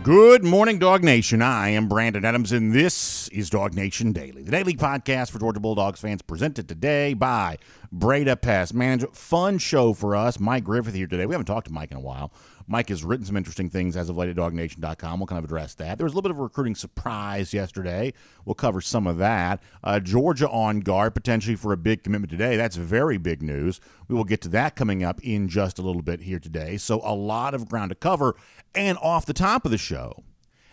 Good morning, Dawg Nation. I am Brandon Adams, and this is DawgNation Daily, the daily podcast for Georgia Bulldogs fans, presented today by Breda, Pest. Man, fun show for us. Mike Griffith here today. We haven't talked to Mike in a while. Mike has written some interesting things as of late at DawgNation.com. We'll kind of address that. There was a little bit of a recruiting surprise yesterday. We'll cover some of that. Georgia on guard, potentially for a big commitment today. That's very big news. We will get to that coming up in just a little bit here today. So a lot of ground to cover. And off the top of the show,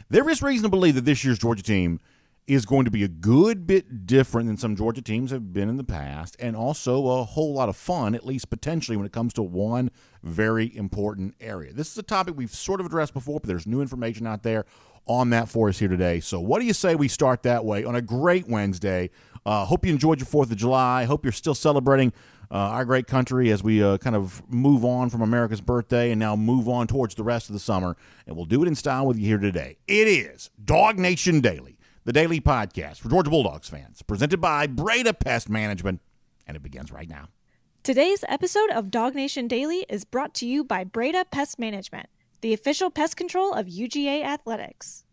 there is reason to believe that this year's Georgia team is going to be a good bit different than some Georgia teams have been in the past, and also a whole lot of fun, at least potentially, when it comes to one very important area. This is a topic we've sort of addressed before, but there's new information out there on that for us here today. So what do you say we start that way on a great Wednesday? Hope you enjoyed your 4th of July. Hope you're still celebrating our great country as we kind of move on from America's birthday and now move on towards the rest of the summer. And we'll do it in style with you here today. It is DawgNation Daily, the daily podcast for Georgia Bulldogs fans, presented by Breda Pest Management, and it begins right now. Today's episode of DawgNation Daily is brought to you by Breda Pest Management, the official pest control of UGA Athletics.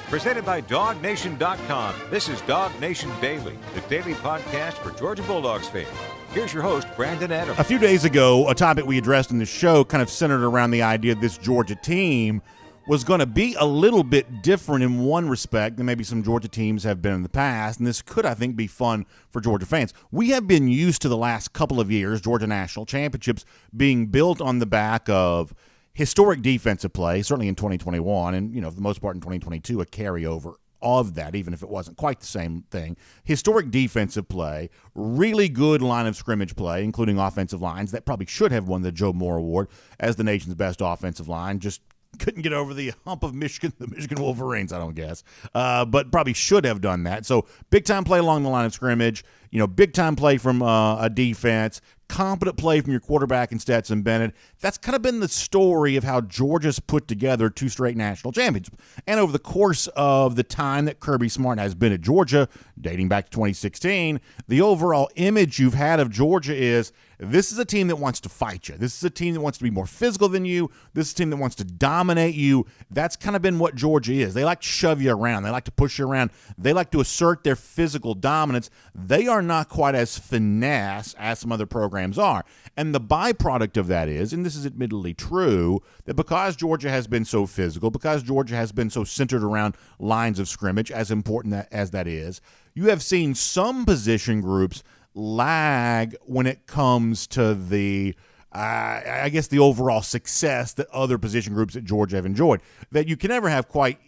Presented by DawgNation.com, this is DawgNation Daily, the daily podcast for Georgia Bulldogs fans. Here's your host, Brandon Adams. A few days ago, a topic we addressed in the show kind of centered around the idea this Georgia team was going to be a little bit different in one respect than maybe some Georgia teams have been in the past, and this could, I think, be fun for Georgia fans. We have been used to the last couple of years, Georgia National Championships, being built on the back of historic defensive play, certainly in 2021, and, for the most part in 2022, a carryover of that, even if it wasn't quite the same thing. Historic defensive play, really good line of scrimmage play, including offensive lines that probably should have won the Joe Moore Award as the nation's best offensive line, just couldn't get over the hump of Michigan, the Michigan Wolverines, I don't guess, but probably should have done that. So big-time play along the line of scrimmage, big-time play from a defense, competent play from your quarterback in Stetson Bennett. That's kind of been the story of how Georgia's put together 2 straight national championships. And over the course of the time that Kirby Smart has been at Georgia, dating back to 2016, the overall image you've had of Georgia is this is a team that wants to fight you. This is a team that wants to be more physical than you. This is a team that wants to dominate you. That's kind of been what Georgia is. They like to shove you around. They like to push you around. They like to assert their physical dominance. They are not quite as finesse as some other programs are. And the byproduct of that is, and this is admittedly true, that because Georgia has been so physical, because Georgia has been so centered around lines of scrimmage, as important as that is, you have seen some position groups lag when it comes to the the overall success that other position groups at Georgia have enjoyed. That you can never have quite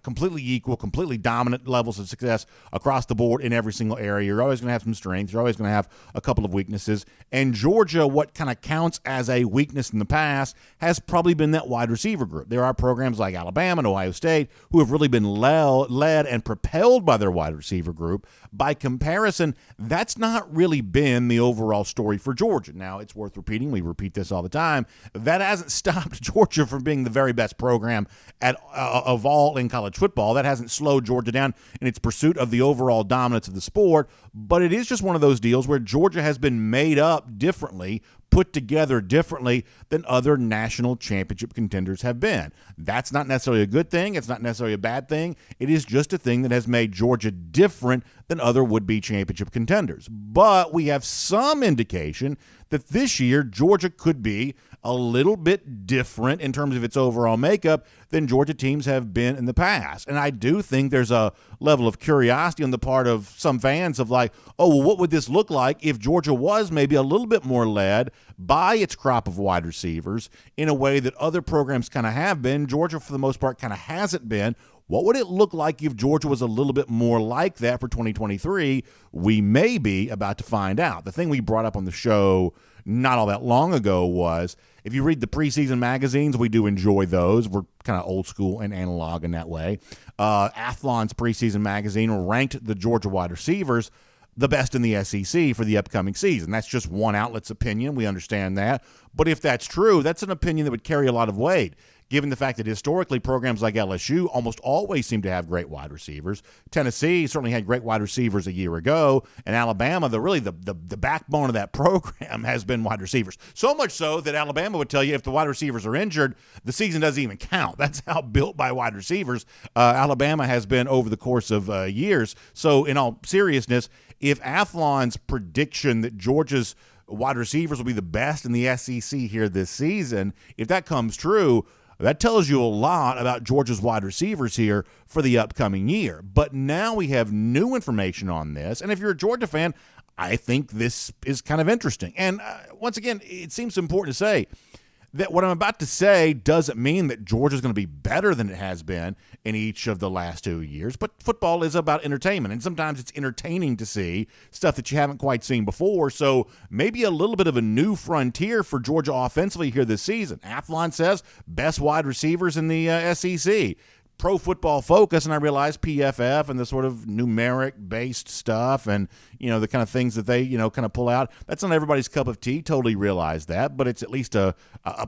completely equal, completely dominant levels of success across the board in every single area. You're always going to have some strengths. You're always going to have a couple of weaknesses. And Georgia, what kind of counts as a weakness in the past, has probably been that wide receiver group. There are programs like Alabama and Ohio State who have really been led and propelled by their wide receiver group. By comparison, that's not really been the overall story for Georgia. Now, it's worth repeating. We repeat this all the time. That hasn't stopped Georgia from being the very best program of all in college football. That hasn't slowed Georgia down in its pursuit of the overall dominance of the sport, but it is just one of those deals where Georgia has been made up differently, put together differently than other national championship contenders have been. That's not necessarily a good thing. It's not necessarily a bad thing. It is just a thing that has made Georgia different than other would-be championship contenders. But we have some indication that this year Georgia could be a little bit different in terms of its overall makeup than Georgia teams have been in the past. And I do think there's a level of curiosity on the part of some fans of like, oh, well, what would this look like if Georgia was maybe a little bit more led by its crop of wide receivers in a way that other programs kind of have been? Georgia, for the most part, kind of hasn't been. What would it look like if Georgia was a little bit more like that for 2023? We may be about to find out. The thing we brought up on the show not all that long ago was, if you read the preseason magazines, we do enjoy those. We're kind of old school and analog in that way. Athlon's preseason magazine ranked the Georgia wide receivers the best in the SEC for the upcoming season. That's just one outlet's opinion. We understand that. But if that's true, that's an opinion that would carry a lot of weight. given the fact that historically programs like LSU almost always seem to have great wide receivers. Tennessee certainly had great wide receivers a year ago, and Alabama, the backbone of that program has been wide receivers. So much so that Alabama would tell you if the wide receivers are injured, the season doesn't even count. That's how built by wide receivers Alabama has been over the course of years. So in all seriousness, if Athlon's prediction that Georgia's wide receivers will be the best in the SEC here this season, if that comes true, that tells you a lot about Georgia's wide receivers here for the upcoming year. But now we have new information on this, and if you're a Georgia fan, I think this is kind of interesting. And once again, it seems important to say that what I'm about to say doesn't mean that Georgia's going to be better than it has been in each of the last 2 years, but football is about entertainment, and sometimes it's entertaining to see stuff that you haven't quite seen before, so maybe a little bit of a new frontier for Georgia offensively here this season. Athlon says best wide receivers in the SEC. Pro Football Focus, and I realize PFF and the sort of numeric-based stuff and, the kind of things that they, kind of pull out, that's not everybody's cup of tea. Totally realize that, but it's at least a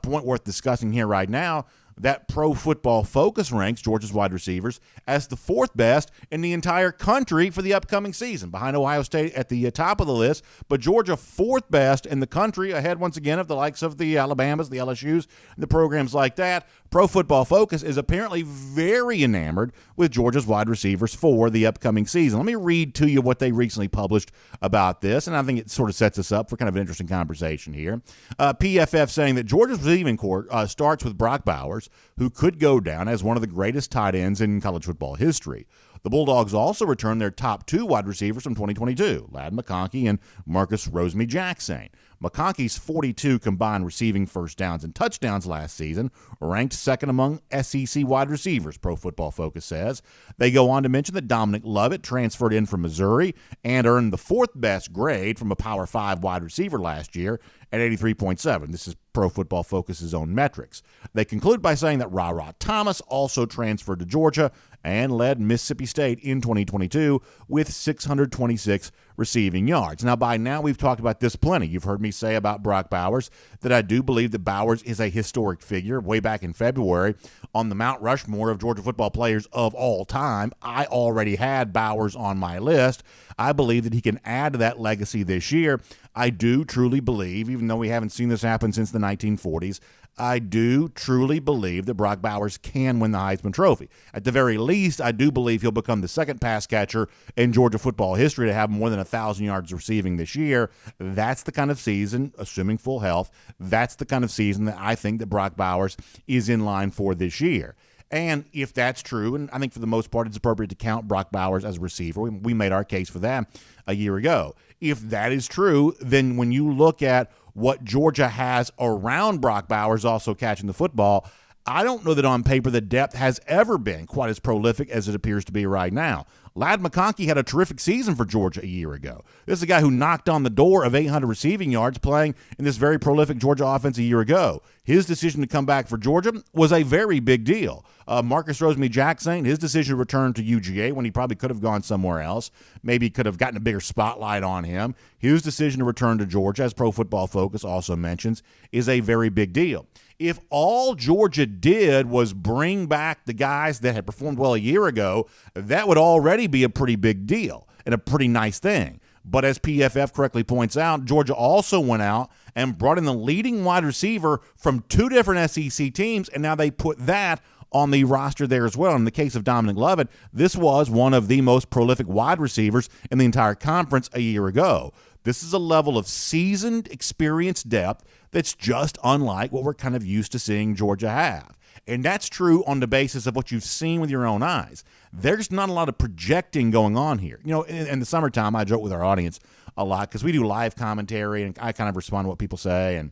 point worth discussing here right now. That Pro Football Focus ranks Georgia's wide receivers as the fourth best in the entire country for the upcoming season, behind Ohio State at the top of the list, but Georgia fourth best in the country, ahead once again of the likes of the Alabamas, the LSUs, the programs like that. Pro Football Focus is apparently very enamored with Georgia's wide receivers for the upcoming season. Let me read to you what they recently published about this, and I think it sort of sets us up for kind of an interesting conversation here. PFF saying that Georgia's receiving corps starts with Brock Bowers, who could go down as one of the greatest tight ends in college football history. The Bulldogs also returned their top two wide receivers from 2022, Ladd McConkey and Marcus Rosemy-Jacksaint. McConkey's 42 combined receiving first downs and touchdowns last season ranked second among SEC wide receivers, Pro Football Focus says. They go on to mention that Dominic Lovett transferred in from Missouri and earned the fourth best grade from a Power 5 wide receiver last year at 83.7. This is Pro Football Focus's own metrics. They conclude by saying that Ra Thomas also transferred to Georgia and led Mississippi State in 2022 with 626 receiving yards. Now, by now, we've talked about this plenty. You've heard me say about Brock Bowers that I do believe that Bowers is a historic figure. Way back in February, on the Mount Rushmore of Georgia football players of all time, I already had Bowers on my list. I believe that he can add to that legacy this year. I do truly believe, even though we haven't seen this happen since the 1940s, I do truly believe that Brock Bowers can win the Heisman Trophy. At the very least, I do believe he'll become the second pass catcher in Georgia football history to have more than 1,000 yards receiving this year. That's the kind of season, assuming full health, that's the kind of season that I think that Brock Bowers is in line for this year. And if that's true, and I think for the most part it's appropriate to count Brock Bowers as a receiver. We made our case for that a year ago. If that is true, then when you look at what Georgia has around Brock Bowers also catching the football, I don't know that on paper the depth has ever been quite as prolific as it appears to be right now. Ladd McConkey had a terrific season for Georgia a year ago. This is a guy who knocked on the door of 800 receiving yards playing in this very prolific Georgia offense a year ago. His decision to come back for Georgia was a very big deal. Marcus Rosemy-Jacksaint, his decision to return to UGA when he probably could have gone somewhere else, maybe could have gotten a bigger spotlight on him. His decision to return to Georgia, as Pro Football Focus also mentions, is a very big deal. If all Georgia did was bring back the guys that had performed well a year ago, that would already be a pretty big deal and a pretty nice thing. But as PFF correctly points out, Georgia also went out and brought in the leading wide receiver from two different SEC teams, and now they put that on the roster there as well. In the case of Dominic Lovett, this was one of the most prolific wide receivers in the entire conference a year ago. This is a level of seasoned, experienced depth that's just unlike what we're kind of used to seeing Georgia have. And that's true on the basis of what you've seen with your own eyes. There's not a lot of projecting going on here. In the summertime, I joke with our audience a lot because we do live commentary and I kind of respond to what people say. And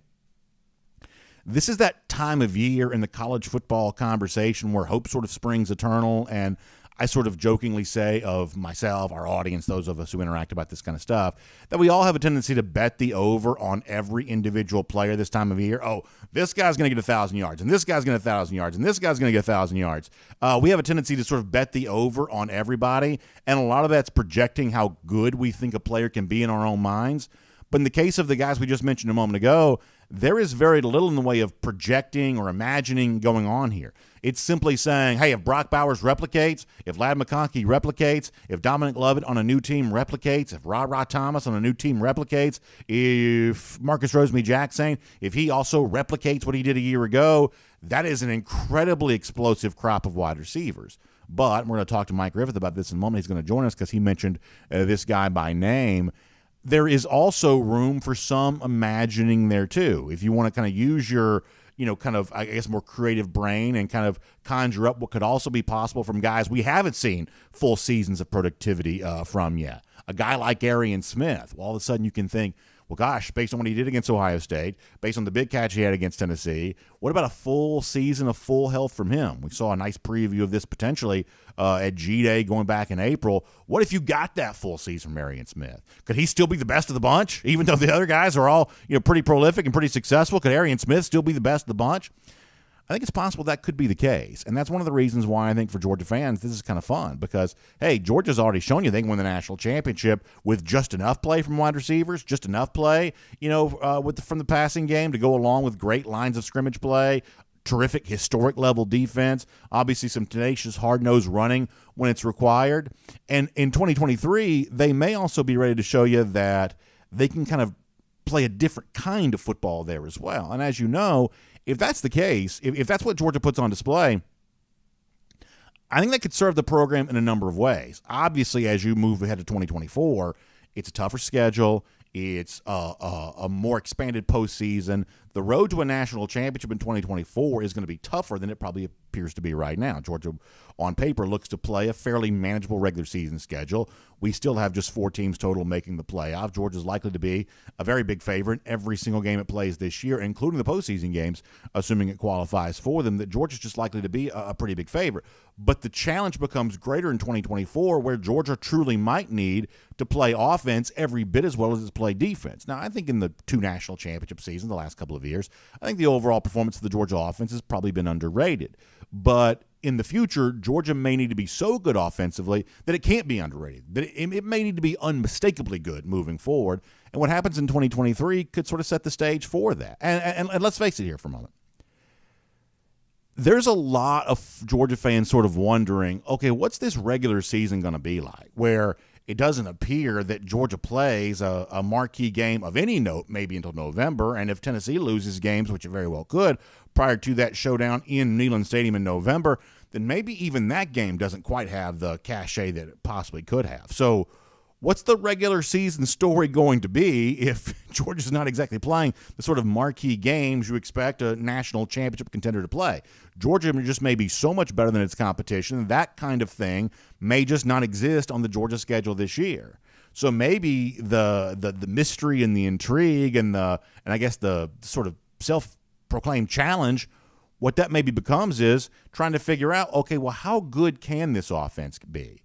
this is that time of year in the college football conversation where hope sort of springs eternal. And I sort of jokingly say of myself, our audience, those of us who interact about this kind of stuff, that we all have a tendency to bet the over on every individual player this time of year. Oh, this guy's going to get 1,000 yards, and this guy's going to get 1,000 yards, and this guy's going to get 1,000 yards. We have a tendency to sort of bet the over on everybody, and a lot of that's projecting how good we think a player can be in our own minds. But in the case of the guys we just mentioned a moment ago, there is very little in the way of projecting or imagining going on here. It's simply saying, hey, if Brock Bowers replicates, if Ladd McConkey replicates, if Dominic Lovett on a new team replicates, if Ra Thomas on a new team replicates, if Marcus Rosemy-Jacksaint, if he also replicates what he did a year ago, that is an incredibly explosive crop of wide receivers. But we're going to talk to Mike Griffith about this in a moment. He's going to join us because he mentioned this guy by name. There is also room for some imagining there, too. If you want to kind of use your, kind of, I guess, more creative brain and kind of conjure up what could also be possible from guys we haven't seen full seasons of productivity from yet. A guy like Arian Smith. Well, all of a sudden you can think, well, gosh, based on what he did against Ohio State, based on the big catch he had against Tennessee, what about a full season of full health from him? We saw a nice preview of this potentially at G-Day going back in April. What if you got that full season from Arian Smith? Could he still be the best of the bunch, even though the other guys are all pretty prolific and pretty successful? Could Arian Smith still be the best of the bunch? I think it's possible that could be the case. And that's one of the reasons why I think for Georgia fans, this is kind of fun because, hey, Georgia's already shown you they can win the national championship with just enough play from wide receivers, just enough play, from the passing game to go along with great lines of scrimmage play, terrific historic level defense, obviously some tenacious, hard-nosed running when it's required. And in 2023, they may also be ready to show you that they can kind of play a different kind of football there as well. And as you know, if that's the case, if that's what Georgia puts on display, I think that could serve the program in a number of ways. Obviously, as you move ahead to 2024, it's a tougher schedule. It's a more expanded postseason. The road to a national championship in 2024 is going to be tougher than it probably appears to be right now. Georgia, on paper, looks to play a fairly manageable regular season schedule. We still have just 4 teams total making the playoff. Georgia's likely to be a very big favorite in every single game it plays this year, including the postseason games, assuming it qualifies for them, that Georgia's just likely to be a pretty big favorite. But the challenge becomes greater in 2024, where Georgia truly might need to play offense every bit as well as it's played defense. Now, I think in the 2 national championship seasons, the last couple of years, I think the overall performance of the Georgia offense has probably been underrated. But in the future, Georgia may need to be so good offensively that it can't be underrated, that it may need to be unmistakably good moving forward. And what happens in 2023 could sort of set the stage for that. And let's face it here for a moment. There's a lot of Georgia fans sort of wondering, okay, what's this regular season going to be like, where it doesn't appear that Georgia plays a marquee game of any note maybe until November, and if Tennessee loses games, which it very well could, prior to that showdown in Neyland Stadium in November, then maybe even that game doesn't quite have the cachet that it possibly could have. So what's the regular season story going to be if Georgia's not exactly playing the sort of marquee games you expect a national championship contender to play? Georgia just may be so much better than its competition. That kind of thing may just not exist on the Georgia schedule this year. So maybe the mystery and the intrigue and I guess the sort of self-proclaimed challenge, what that maybe becomes is trying to figure out, okay, well, how good can this offense be?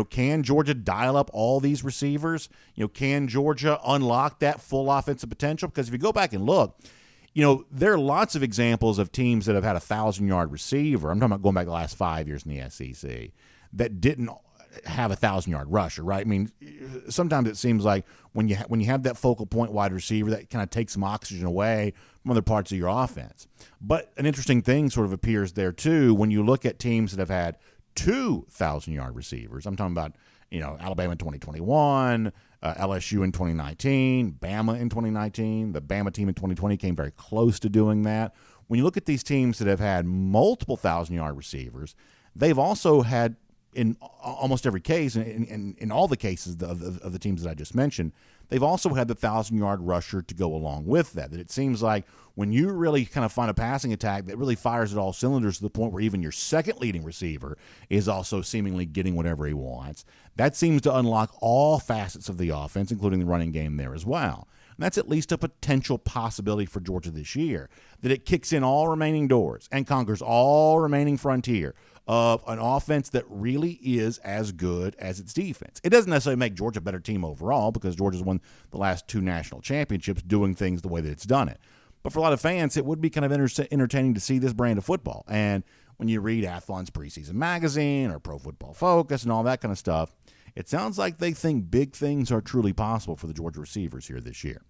Can Georgia dial up all these receivers? Can Georgia unlock that full offensive potential? Because if you go back and look, there are lots of examples of teams that have had a 1,000-yard receiver. I'm talking about going back the last 5 years in the SEC that didn't have a 1,000-yard rusher, right? I mean, sometimes it seems like when you have that focal point wide receiver, that kind of takes some oxygen away from other parts of your offense. But an interesting thing sort of appears there too when you look at teams that have had 2,000-yard receivers. I'm talking about, Alabama in 2021, LSU in 2019, Bama in 2019. The Bama team in 2020 came very close to doing that. When you look at these teams that have had multiple 1,000-yard receivers, they've also had, in almost every case, in all the cases of the teams that I just mentioned, they've also had the 1,000-yard rusher to go along with that. That it seems like when you really kind of find a passing attack that really fires at all cylinders to the point where even your second leading receiver is also seemingly getting whatever he wants, that seems to unlock all facets of the offense, including the running game there as well. And that's at least a potential possibility for Georgia this year, that it kicks in all remaining doors and conquers all remaining frontier of an offense that really is as good as its defense. It doesn't necessarily make Georgia a better team overall because Georgia's won the last 2 national championships doing things the way that it's done it. But for a lot of fans, it would be kind of entertaining to see this brand of football. And when you read Athlon's preseason magazine or Pro Football Focus and all that kind of stuff, it sounds like they think big things are truly possible for the Georgia receivers here this year.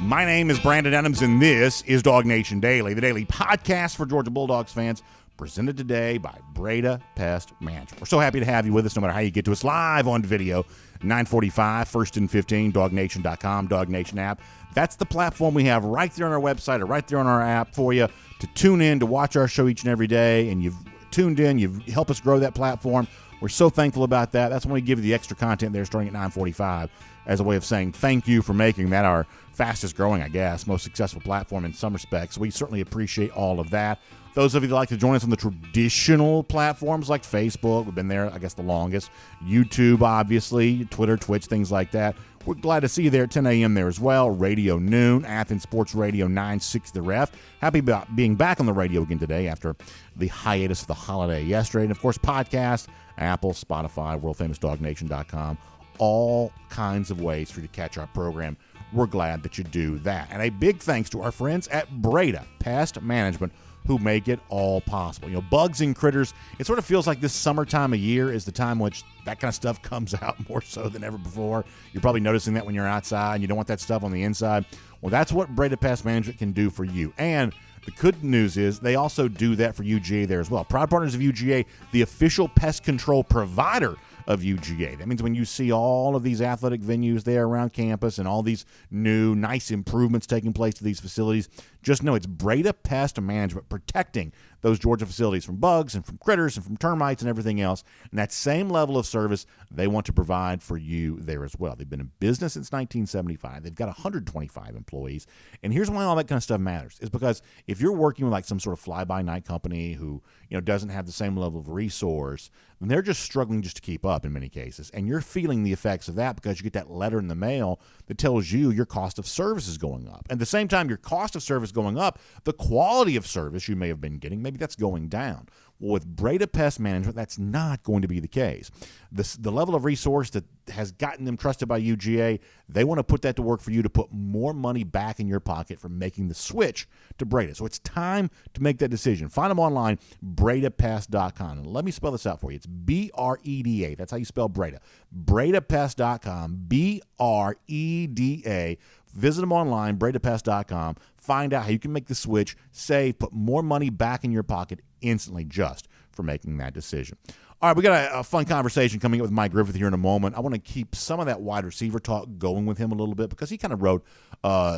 My name is Brandon Adams, and this is DawgNation Daily, the daily podcast for Georgia Bulldogs fans, presented today by Breda Pest Management. We're so happy to have you with us, no matter how you get to us, live on video, 9:45, 1st and 15, DawgNation.com, DawgNation app. That's the platform we have right there on our website or right there on our app for you to tune in, to watch our show each and every day, and you've tuned in, you've helped us grow that platform. We're so thankful about that. That's when we give you the extra content there starting at 9:45 as a way of saying thank you for making that our fastest growing, I guess, most successful platform in some respects. We certainly appreciate all of that. Those of you that like to join us on the traditional platforms like Facebook, we've been there, I guess, the longest. YouTube, obviously, Twitter, Twitch, things like that. We're glad to see you there at 10 a.m. there as well. Radio Noon, Athens Sports Radio 960 The Ref. Happy about being back on the radio again today after the hiatus of the holiday yesterday. And, of course, podcast, Apple, Spotify, worldfamousdawgnation.com. All kinds of ways for you to catch our program. We're glad that you do that. And a big thanks to our friends at Breda Pest Management, who make it all possible. You know, bugs and critters, it sort of feels like this summertime of year is the time which that kind of stuff comes out more so than ever before. You're probably noticing that when you're outside and you don't want that stuff on the inside. Well, that's what Breda Pest Management can do for you. And the good news is they also do that for UGA there as well. Proud partners of UGA, the official pest control provider of UGA. That means when you see all of these athletic venues there around campus and all these new nice improvements taking place to these facilities, just know it's Breda Pest Management protecting those Georgia facilities from bugs and from critters and from termites and everything else. And that same level of service they want to provide for you there as well. They've been in business since 1975. They've got 125 employees. And here's why all that kind of stuff matters, is because if you're working with like some sort of fly-by-night company who, you know, doesn't have the same level of resource, then they're just struggling just to keep up in many cases. And you're feeling the effects of that because you get that letter in the mail that tells you your cost of service is going up. And at the same time your cost of service going up, the quality of service you may have been getting, maybe that's going down. Well, with Breda Pest Management, that's not going to be the case. The level of resource that has gotten them trusted by UGA, they want to put that to work for you to put more money back in your pocket for making the switch to Breda. So it's time to make that decision. Find them online, BredaPest.com. And let me spell this out for you. It's B-R-E-D-A. That's how you spell Breda. BredaPest.com, B-R-E-D-A. Visit them online, BredaPest.com. Find out how you can make the switch, save, put more money back in your pocket instantly just for making that decision. All right, we got a fun conversation coming up with Mike Griffith here in a moment. I want to keep some of that wide receiver talk going with him a little bit because he kind of wrote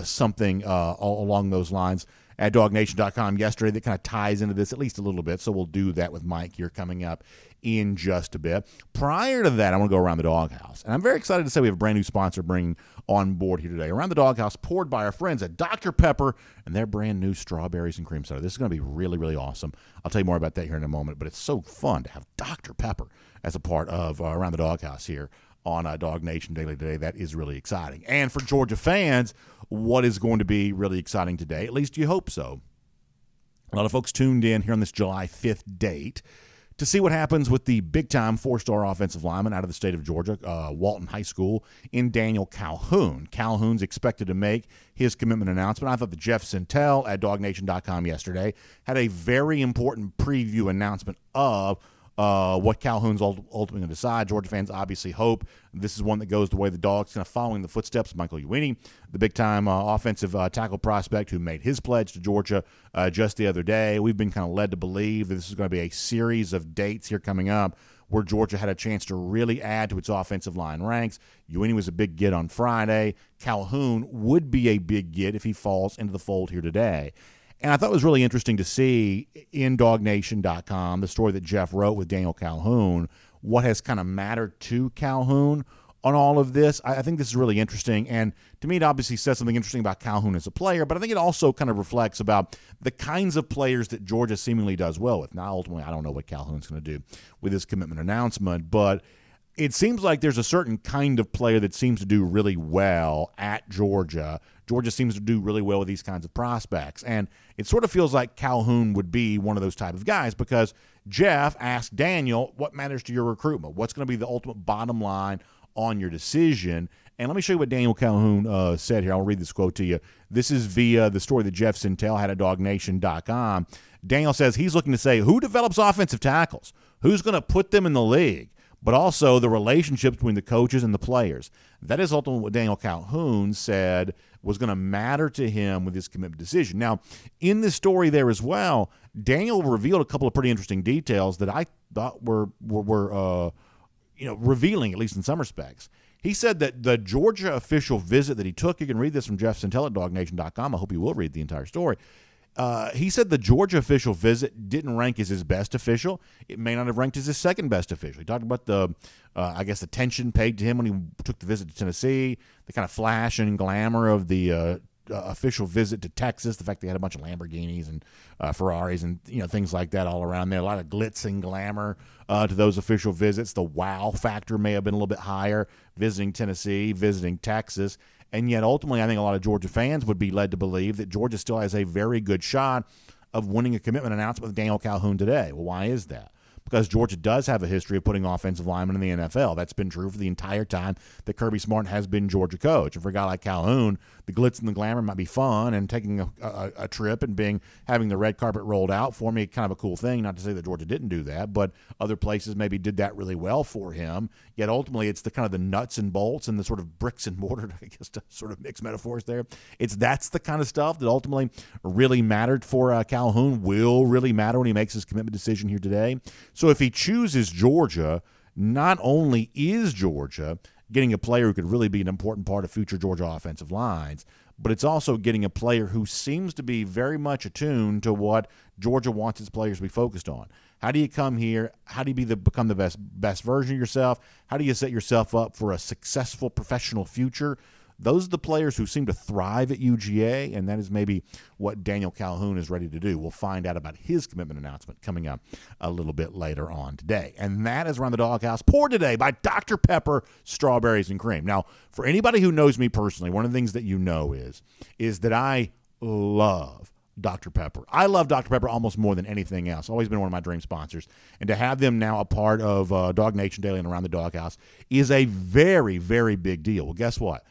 something all along those lines at DawgNation.com yesterday that kind of ties into this at least a little bit. So we'll do that with Mike here coming up in just a bit. Prior to that, I want to go around the Dawghouse. And I'm very excited to say we have a brand new sponsor bringing on board here today. Around the Dawghouse, poured by our friends at Dr. Pepper and their brand new strawberries and cream soda. This is going to be really, really awesome. I'll tell you more about that here in a moment, but it's so fun to have Dr. Pepper as a part of Around the Dawghouse here on DawgNation Daily today. That is really exciting. And for Georgia fans, what is going to be really exciting today, at least you hope so. A lot of folks tuned in here on this July 5th date to see what happens with the big-time four-star offensive lineman out of the state of Georgia, Walton High School, in Daniel Calhoun. Calhoun's expected to make his commitment announcement. I thought that Jeff Sintel at DawgNation.com yesterday had a very important preview announcement of what Calhoun's ultimately going to decide. Georgia fans obviously hope this is one that goes the way of the Dogs, kind of following the footsteps of Michael Ewing, the big-time offensive tackle prospect who made his pledge to Georgia just the other day. We've been kind of led to believe that this is going to be a series of dates here coming up where Georgia had a chance to really add to its offensive line ranks. Ewing was a big get on Friday. Calhoun would be a big get if he falls into the fold here today. And I thought it was really interesting to see in DawgNation.com the story that Jeff wrote with Daniel Calhoun, what has kind of mattered to Calhoun on all of this. I think this is really interesting. And to me, it obviously says something interesting about Calhoun as a player, but I think it also kind of reflects about the kinds of players that Georgia seemingly does well with. Now, ultimately, I don't know what Calhoun's going to do with his commitment announcement, but it seems like there's a certain kind of player that seems to do really well at Georgia. Georgia seems to do really well with these kinds of prospects. And it sort of feels like Calhoun would be one of those type of guys because Jeff asked Daniel, what matters to your recruitment? What's going to be the ultimate bottom line on your decision? And let me show you what Daniel Calhoun said here. I'll read this quote to you. This is via the story that Jeff Sintel had at DawgNation.com. Daniel says he's looking to say, who develops offensive tackles? Who's going to put them in the league? but also the relationships between the coaches and the players. That is ultimately what Daniel Calhoun said was going to matter to him with his commitment decision. Now, in this story there as well, Daniel revealed a couple of pretty interesting details that I thought were revealing, at least in some respects. He said that the Georgia official visit that he took, you can read this from Jeff Centella at DawgNation.com. I hope you will read the entire story. He said the Georgia official visit didn't rank as his best official. It may not have ranked as his second best official. He talked about the attention paid to him when he took the visit to Tennessee, the kind of flash and glamour of the official visit to Texas, the fact they had a bunch of Lamborghinis and Ferraris and things like that all around there, a lot of glitz and glamour to those official visits. The wow factor may have been a little bit higher visiting Tennessee, visiting Texas. And yet, ultimately, I think a lot of Georgia fans would be led to believe that Georgia still has a very good shot of winning a commitment announcement with Daniel Calhoun today. Well, why is that? Because Georgia does have a history of putting offensive linemen in the NFL. That's been true for the entire time that Kirby Smart has been Georgia coach. And for a guy like Calhoun, the glitz and the glamour might be fun, and taking a trip and having the red carpet rolled out for me, kind of a cool thing. Not to say that Georgia didn't do that, but other places maybe did that really well for him. Yet ultimately, it's the kind of the nuts and bolts and the sort of bricks and mortar, I guess, to sort of mix metaphors there. That's the kind of stuff that ultimately really mattered for Calhoun, will really matter when he makes his commitment decision here today. So if he chooses Georgia, not only is Georgia getting a player who could really be an important part of future Georgia offensive lines, but it's also getting a player who seems to be very much attuned to what Georgia wants its players to be focused on. How do you come here? How do you become the best version of yourself? How do you set yourself up for a successful professional future? Those are the players who seem to thrive at UGA, and that is maybe what Daniel Calhoun is ready to do. We'll find out about his commitment announcement coming up a little bit later on today. And that is Around the Dawghouse, poured today by Dr. Pepper Strawberries and Cream. Now, for anybody who knows me personally, one of the things that you know is that I love Dr. Pepper. I love Dr. Pepper almost more than anything else. Always been one of my dream sponsors. And to have them now a part of DawgNation Daily and Around the Dawghouse is a very, very big deal. Well, guess what?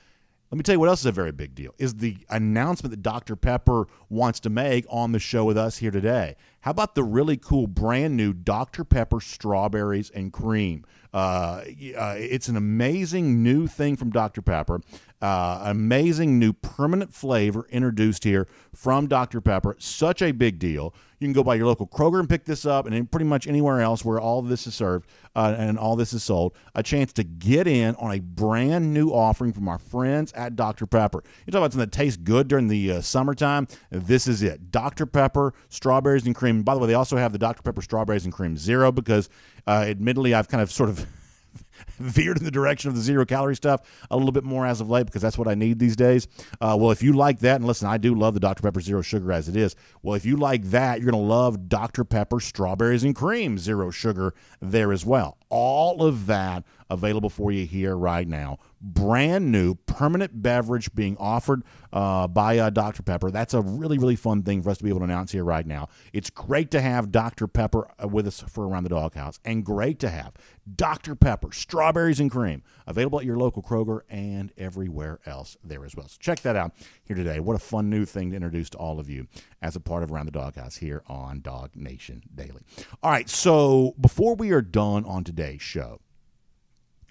Let me tell you what else is a very big deal, is the announcement that Dr. Pepper wants to make on the show with us here today. How about the really cool brand new Dr. Pepper Strawberries and Cream? It's an amazing new thing from Dr. Pepper, amazing new permanent flavor introduced here from Dr. Pepper. Such a big deal. You can go by your local Kroger and pick this up, and then pretty much anywhere else where all of this is served and all this is sold, a chance to get in on a brand new offering from our friends at Dr. Pepper. You talk about something that tastes good during the summertime, this is it. Dr. Pepper Strawberries and Cream. By the way, they also have the Dr. Pepper Strawberries and Cream Zero because admittedly I've kind of sort of veered in the direction of the zero-calorie stuff a little bit more as of late because that's what I need these days. Well, if you like that, and listen, I do love the Dr. Pepper Zero Sugar as it is. Well, if you like that, you're going to love Dr. Pepper Strawberries and Cream Zero Sugar there as well. All of that available for you here right now. Brand new permanent beverage being offered by Dr. Pepper. That's a really, really fun thing for us to be able to announce here right now. It's great to have Dr. Pepper with us for Around the Dawghouse, and great to have Dr. Pepper Strawberries and Cream available at your local Kroger and everywhere else there as well. So check that out here today. What a fun new thing to introduce to all of you as a part of Around the Dawghouse here on DawgNation Daily. All right, so before we are done on today's show,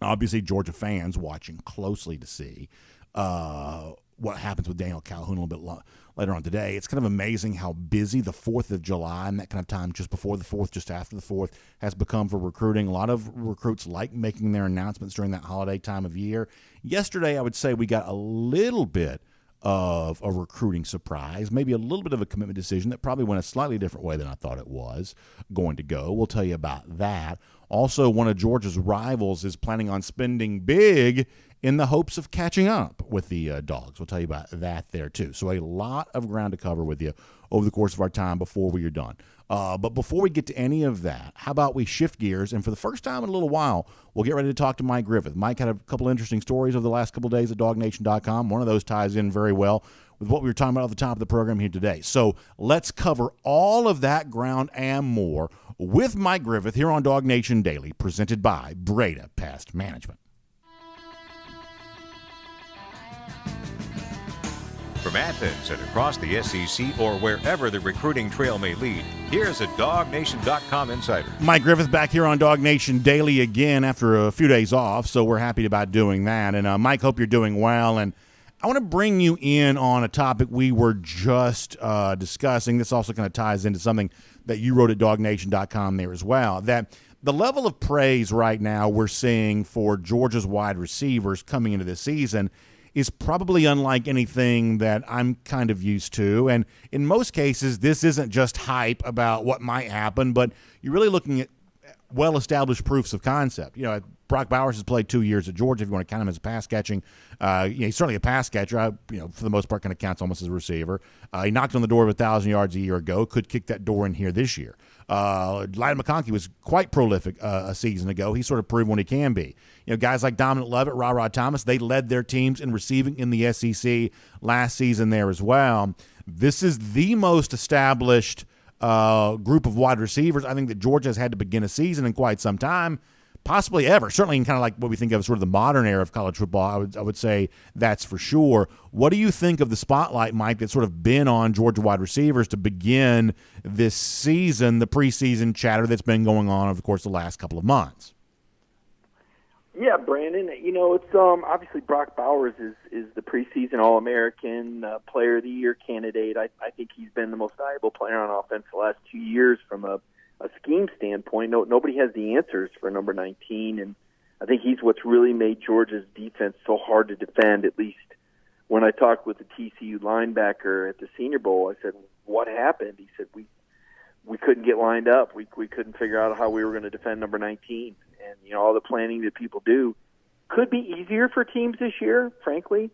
obviously, Georgia fans watching closely to see what happens with Daniel Calhoun a little bit later on today. It's kind of amazing how busy the 4th of July and that kind of time just before the 4th, just after the 4th, has become for recruiting. A lot of recruits like making their announcements during that holiday time of year. Yesterday, I would say we got a little bit of a recruiting surprise, maybe a little bit of a commitment decision that probably went a slightly different way than I thought it was going to go. We'll tell you about that. Also, one of Georgia's rivals is planning on spending big in the hopes of catching up with the Dogs. We'll tell you about that there, too. So a lot of ground to cover with you over the course of our time before we are done. But before we get to any of that, how about we shift gears, and for the first time in a little while, we'll get ready to talk to Mike Griffith. Mike had a couple interesting stories over the last couple of days at DawgNation.com. One of those ties in very well with what we were talking about at the top of the program here today. So let's cover all of that ground and more with Mike Griffith here on DawgNation Daily, presented by Breda Pest Management. From Athens and across the SEC or wherever the recruiting trail may lead, here's a DawgNation.com insider. Mike Griffith back here on DawgNation Daily again after a few days off, so we're happy about doing that. And Mike, hope you're doing well. And I want to bring you in on a topic we were just discussing. This also kind of ties into something that you wrote at DawgNation.com there as well, that the level of praise right now we're seeing for Georgia's wide receivers coming into this season is probably unlike anything that I'm kind of used to. And in most cases, this isn't just hype about what might happen, but you're really looking at well-established proofs of concept. You know, Brock Bowers has played 2 years at Georgia, if you want to count him as a pass-catching. He's certainly a pass catcher. For the most part, kind of counts almost as a receiver. He knocked on the door of 1,000 yards a year ago, could kick that door in here this year. Ladd McConkey was quite prolific a season ago. He sort of proved when he can be. You know, guys like Dominic Lovett, Ra Thomas, they led their teams in receiving in the SEC last season there as well. This is the most established group of wide receivers I think that Georgia has had to begin a season in quite some time, possibly ever. Certainly in kind of like what we think of as sort of the modern era of college football, I would say that's for sure. What do you think of the spotlight, Mike, that's sort of been on Georgia wide receivers to begin this season, the preseason chatter that's been going on over the course of the last couple of months? Yeah, Brandon, it's obviously Brock Bowers is the preseason All-American Player of the Year candidate. I think he's been the most valuable player on offense the last 2 years from a scheme standpoint. Nobody has the answers for number 19, and I think he's what's really made Georgia's defense so hard to defend. At least when I talked with the TCU linebacker at the Senior Bowl, I said, what happened? He said, we couldn't get lined up. We couldn't figure out how we were going to defend number 19. And, all the planning that people do could be easier for teams this year, frankly,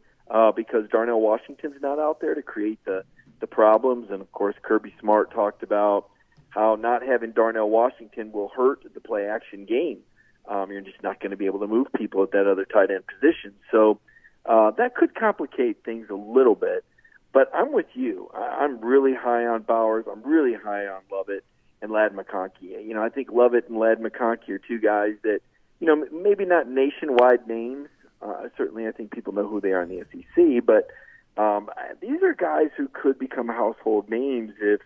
because Darnell Washington's not out there to create the problems. And, of course, Kirby Smart talked about how not having Darnell Washington will hurt the play-action game. You're just not going to be able to move people at that other tight end position. So that could complicate things a little bit. But I'm with you. I'm really high on Bowers. I'm really high on Lovett and Ladd McConkey. I think Lovett and Ladd McConkey are two guys that, maybe not nationwide names. Certainly I think people know who they are in the SEC. But these are guys who could become household names if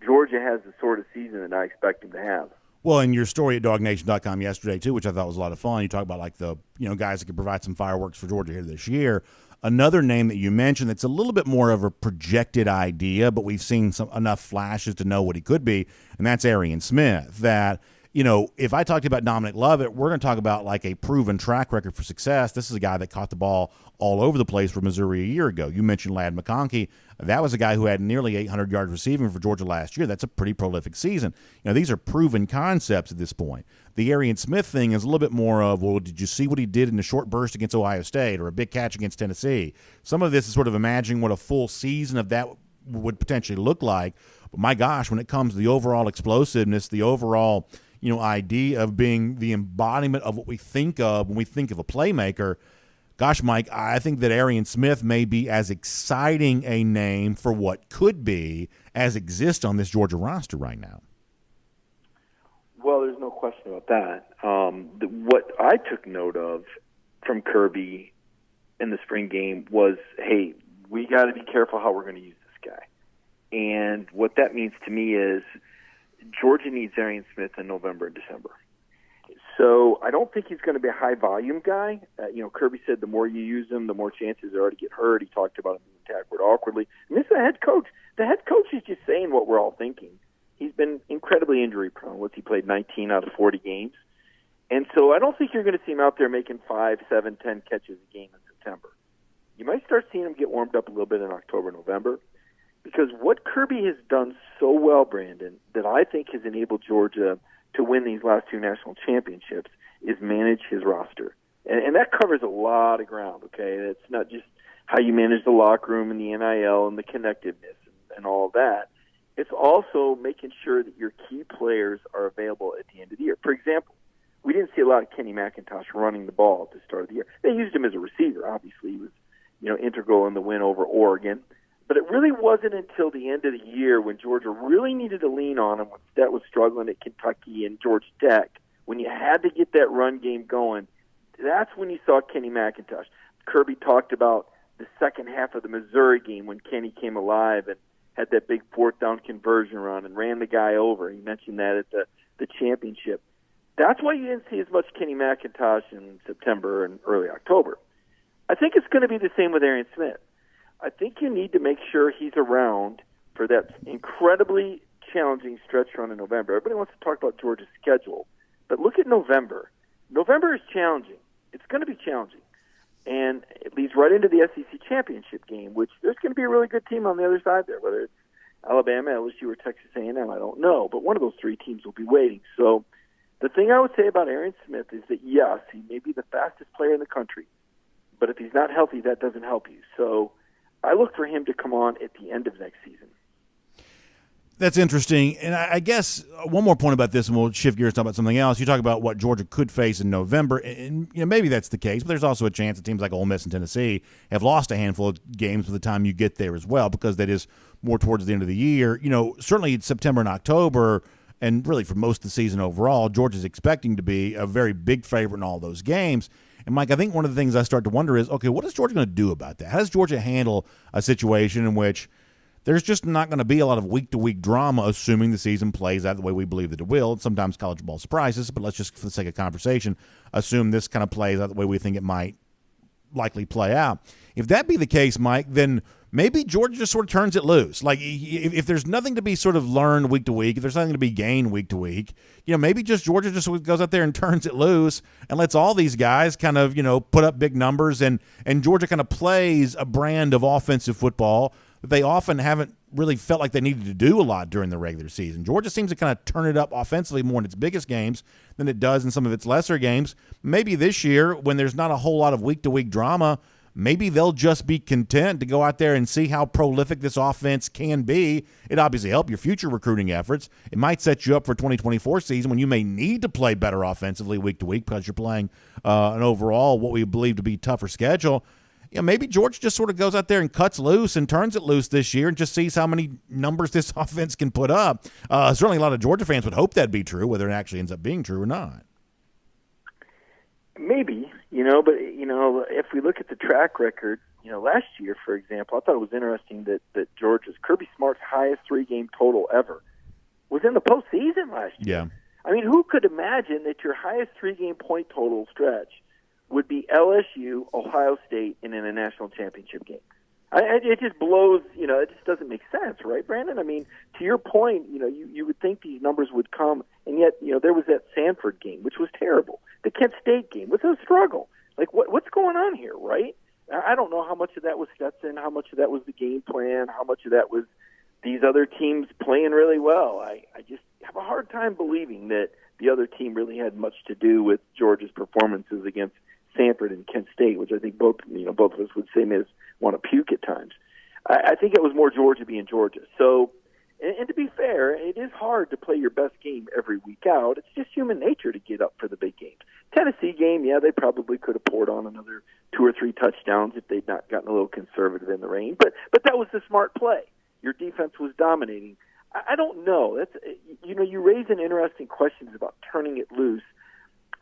Georgia has the sort of season that I expect them to have. Well, in your story at DawgNation.com yesterday, too, which I thought was a lot of fun, you talk about like the guys that could provide some fireworks for Georgia here this year. Another name that you mentioned that's a little bit more of a projected idea, but we've seen enough flashes to know what he could be, and that's Arian Smith. That, if I talked about Dominic Lovett, we're going to talk about like a proven track record for success. This is a guy that caught the ball all over the place for Missouri a year ago. You mentioned Ladd McConkey. That was a guy who had nearly 800 yards receiving for Georgia last year. That's a pretty prolific season. These are proven concepts at this point. The Arian Smith thing is a little bit more of, well, did you see what he did in a short burst against Ohio State or a big catch against Tennessee? Some of this is sort of imagining what a full season of that would potentially look like. But my gosh, when it comes to the overall explosiveness, the overall idea of being the embodiment of what we think of when we think of a playmaker, gosh, Mike, I think that Arian Smith may be as exciting a name for what could be as exists on this Georgia roster right now. Well, there's no question about that. What I took note of from Kirby in the spring game was, hey, we got to be careful how we're going to use this guy. And what that means to me is Georgia needs Arian Smith in November and December. So I don't think he's going to be a high-volume guy. Kirby said the more you use him, the more chances there are to get hurt. He talked about him being tackled awkwardly. And this is the head coach. The head coach is just saying what we're all thinking. He's been incredibly injury-prone. He played 19 out of 40 games. And so I don't think you're going to see him out there making 5, 7, 10 catches a game in September. You might start seeing him get warmed up a little bit in October, November. Because what Kirby has done so well, Brandon, that I think has enabled Georgia to win these last 2 national championships is manage his roster. And that covers a lot of ground, okay? It's not just how you manage the locker room and the NIL and the connectiveness and all of that. It's also making sure that your key players are available at the end of the year. For example, we didn't see a lot of Kenny McIntosh running the ball at the start of the year. They used him as a receiver. Obviously, he was integral in the win over Oregon. But it really wasn't until the end of the year when Georgia really needed to lean on him, when Stet was struggling at Kentucky and Georgia Tech, when you had to get that run game going, that's when you saw Kenny McIntosh. Kirby talked about the second half of the Missouri game when Kenny came alive and had that big fourth down conversion run and ran the guy over. He mentioned that at the championship. That's why you didn't see as much Kenny McIntosh in September and early October. I think it's going to be the same with Aaron Smith. I think you need to make sure he's around for that incredibly challenging stretch run in November. Everybody wants to talk about Georgia's schedule, but look at November. November is challenging. It's going to be challenging. And it leads right into the SEC championship game, which there's going to be a really good team on the other side there, whether it's Alabama, LSU, or Texas A&M, I don't know. But one of those three teams will be waiting. So the thing I would say about Aaron Smith is that, yes, he may be the fastest player in the country, but if he's not healthy, that doesn't help you. So I look for him to come on at the end of next season. That's interesting. And I guess one more point about this, and we'll shift gears to talk about something else. You talk about what Georgia could face in November, and maybe that's the case, but there's also a chance that teams like Ole Miss and Tennessee have lost a handful of games by the time you get there as well, because that is more towards the end of the year. Certainly in September and October, and really for most of the season overall, Georgia's expecting to be a very big favorite in all those games. And, Mike, I think one of the things I start to wonder is, okay, what is Georgia going to do about that? How does Georgia handle a situation in which there's just not going to be a lot of week-to-week drama, assuming the season plays out the way we believe that it will? Sometimes college ball surprises, but let's just, for the sake of conversation, assume this kind of plays out the way we think it might likely play out. If that be the case, Mike, then maybe Georgia just sort of turns it loose. Like, if there's nothing to be sort of learned week to week, if there's nothing to be gained week to week, maybe just Georgia just goes out there and turns it loose and lets all these guys kind of, put up big numbers, and Georgia kind of plays a brand of offensive football that they often haven't really felt like they needed to do a lot during the regular season. Georgia seems to kind of turn it up offensively more in its biggest games than it does in some of its lesser games. Maybe this year, when there's not a whole lot of week-to-week drama, maybe they'll just be content to go out there and see how prolific this offense can be. It obviously help your future recruiting efforts. It might set you up for 2024 season when you may need to play better offensively week to week because you're playing an overall what we believe to be tougher schedule. Maybe Georgia just sort of goes out there and cuts loose and turns it loose this year and just sees how many numbers this offense can put up. Certainly a lot of Georgia fans would hope that'd be true, whether it actually ends up being true or not. Maybe, but, if we look at the track record, last year, for example, I thought it was interesting that Georgia's Kirby Smart's highest three-game total ever was in the postseason last year. Yeah. I mean, who could imagine that your highest three-game point total stretch would be LSU, Ohio State, and in a national championship game? It just blows, it just doesn't make sense, right, Brandon? I mean, to your point, you would think these numbers would come, and yet, there was that Sanford game, which was terrible. The Kent State game was a struggle. Like, what's going on here, right? I don't know how much of that was Stetson, how much of that was the game plan, how much of that was these other teams playing really well. I just have a hard time believing that the other team really had much to do with Georgia's performances against Sanford and Kent State, which I think both of us would say made us want to puke at times. I think it was more Georgia being Georgia. So, and to be fair, it is hard to play your best game every week out. It's just human nature to get up for the big games. Tennessee game, yeah, they probably could have poured on another 2 or 3 touchdowns if they'd not gotten a little conservative in the rain. But that was the smart play. Your defense was dominating. I don't know. That's you raise an interesting questions about turning it loose.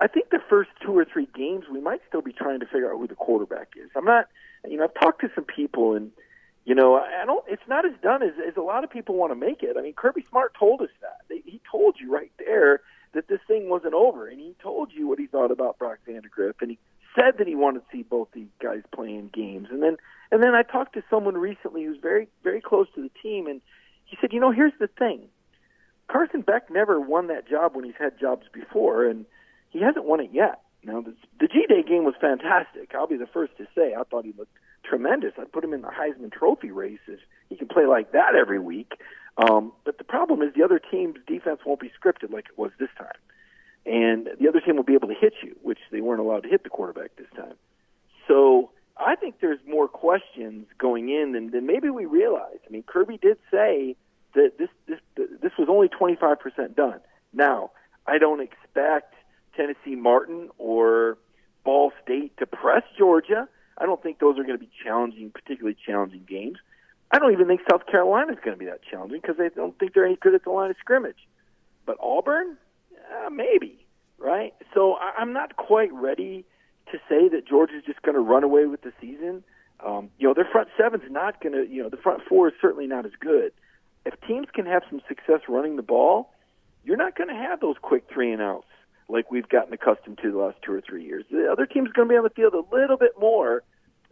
I think the first 2 or 3 games we might still be trying to figure out who the quarterback is. I'm not, I've talked to some people and, it's not as done as a lot of people want to make it. I mean, Kirby Smart told us that. He told you right there that this thing wasn't over, and he told you what he thought about Brock Vandagriff, and he said that he wanted to see both these guys playing games. And then I talked to someone recently who's very, very close to the team, and he said, here's the thing. Carson Beck never won that job when he's had jobs before, and he hasn't won it yet. Now, the G-Day game was fantastic. I'll be the first to say I thought he looked tremendous. I'd put him in the Heisman Trophy race if he can play like that every week. But the problem is the other team's defense won't be scripted like it was this time. And the other team will be able to hit you, which they weren't allowed to hit the quarterback this time. So I think there's more questions going in than maybe we realize. I mean, Kirby did say that this was only 25% done. Now, I don't expect Tennessee Martin or Ball State to press Georgia. I don't think those are going to be particularly challenging games. I don't even think South Carolina is going to be that challenging because they don't think they're any good at the line of scrimmage. But Auburn, maybe, right? So I'm not quite ready to say that Georgia's just going to run away with the season. Their front seven's not going to, the front four is certainly not as good. If teams can have some success running the ball, you're not going to have those quick 3-and-outs like we've gotten accustomed to the last 2 or 3 years. The other team's going to be on the field a little bit more,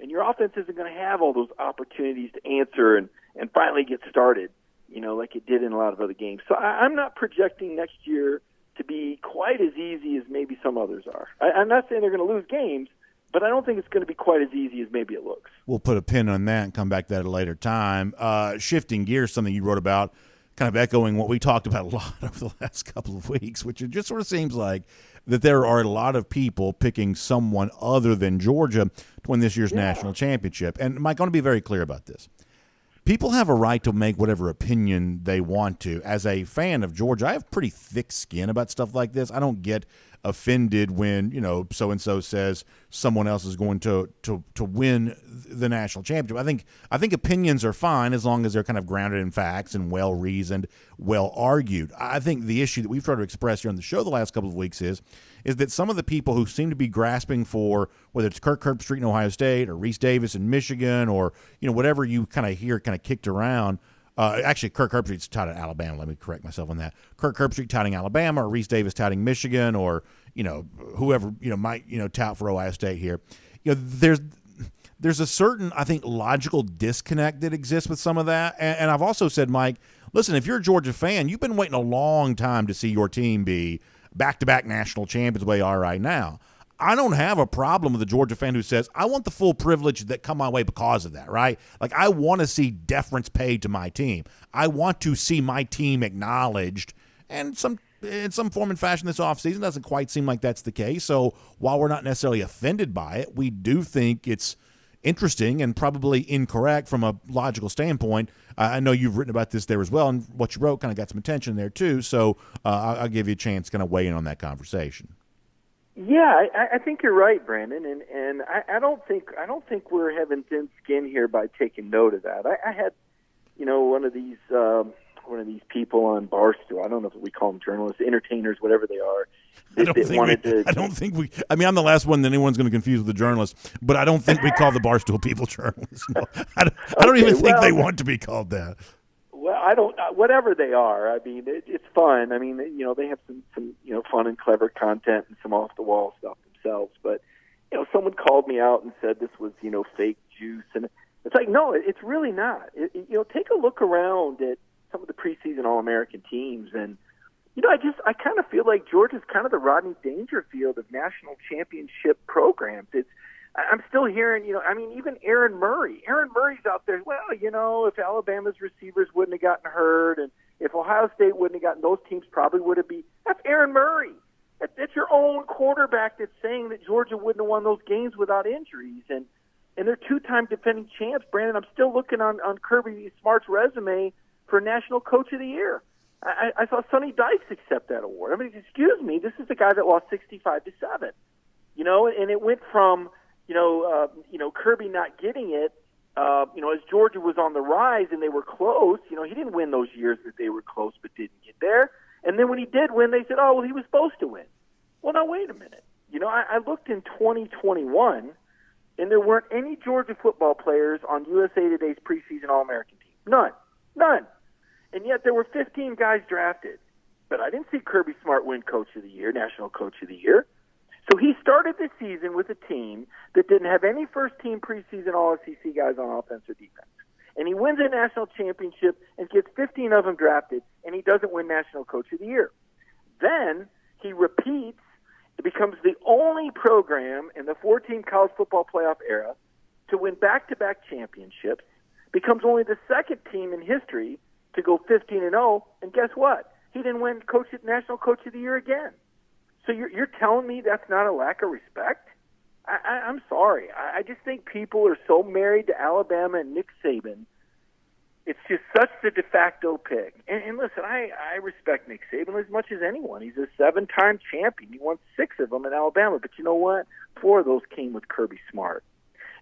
and your offense isn't going to have all those opportunities to answer and finally get started, like it did in a lot of other games. So I'm not projecting next year to be quite as easy as maybe some others are. I'm not saying they're going to lose games, but I don't think it's going to be quite as easy as maybe it looks. We'll put a pin on that and come back to that at a later time. Shifting gears, something you wrote about, kind of echoing what we talked about a lot over the last couple of weeks, which it just sort of seems like that there are a lot of people picking someone other than Georgia to win this year's national championship. And Mike, I want to be very clear about this. People have a right to make whatever opinion they want to. As a fan of Georgia, I have pretty thick skin about stuff like this. I don't get offended when, so-and-so says someone else is going to win the national championship. I think opinions are fine as long as they're kind of grounded in facts and well-reasoned, well-argued. I think the issue that we've tried to express here on the show the last couple of weeks is that some of the people who seem to be grasping for, whether it's Kirk Herbstreit in Ohio State or Reese Davis in Michigan or, whatever you kind of hear kind of kicked around. Actually, Kirk Herbstreit's touted Alabama. Let me correct myself on that. Kirk Herbstreit touting Alabama, or Reese Davis touting Michigan, or whoever might tout for Ohio State here. There's a certain, I think, logical disconnect that exists with some of that. And I've also said, Mike, listen, if you're a Georgia fan, you've been waiting a long time to see your team be back-to-back national champions the way they are right now. I don't have a problem with a Georgia fan who says, I want the full privilege that come my way because of that, right? Like, I want to see deference paid to my team. I want to see my team acknowledged, and in some form and fashion this offseason doesn't quite seem like that's the case. So while we're not necessarily offended by it, we do think it's interesting and probably incorrect from a logical standpoint. I know you've written about this there as well, and what you wrote kind of got some attention there too. So I'll give you a chance to kind of weigh in on that conversation. Yeah, I think you're right, Brandon, and I don't think we're having thin skin here by taking note of that. I had, one of these people on Barstool. I don't know if we call them journalists, entertainers, whatever they are. I don't think we. I mean, I'm the last one that anyone's going to confuse with a journalist, but I don't think we call the Barstool people journalists. No, I don't even think they want to be called that. Well, I don't. Whatever they are, I mean, it's fun. I mean, they have some fun and clever content and some off the wall stuff themselves. But someone called me out and said this was fake juice, and it's like, no, it's really not. Take a look around at some of the preseason All-American teams, and I kind of feel like Georgia's kind of the Rodney Dangerfield of national championship programs. I'm still hearing, even Aaron Murray's out there. Well, if Alabama's receivers wouldn't have gotten hurt, and if Ohio State wouldn't have gotten, those teams probably would have beat. That's Aaron Murray. That's your own quarterback that's saying that Georgia wouldn't have won those games without injuries. And they're two-time defending champs, Brandon. I'm still looking on Kirby Smart's resume for National Coach of the Year. I saw Sonny Dykes accept that award. I mean, excuse me, this is the guy that lost 65-7. And it went from Kirby not getting it, as Georgia was on the rise and they were close. He didn't win those years that they were close but didn't get there. And then when he did win, they said, oh, well, he was supposed to win. Well, now, wait a minute. I looked in 2021, and there weren't any Georgia football players on USA Today's preseason All-American team. None. And yet there were 15 guys drafted. But I didn't see Kirby Smart win Coach of the Year, National Coach of the Year. So he started the season with a team that didn't have any first-team preseason All-SEC guys on offense or defense. And he wins a national championship and gets 15 of them drafted, and he doesn't win National Coach of the Year. Then he repeats. It becomes the only program in the 4-team college football playoff era to win back-to-back championships, becomes only the second team in history to go 15-0, and guess what? He didn't win National Coach of the Year again. So you're telling me that's not a lack of respect? I'm sorry. I just think people are so married to Alabama and Nick Saban. It's just such the de facto pick. And listen, I respect Nick Saban as much as anyone. He's a 7-time champion. He won 6 of them in Alabama. But you know what? 4 of those came with Kirby Smart.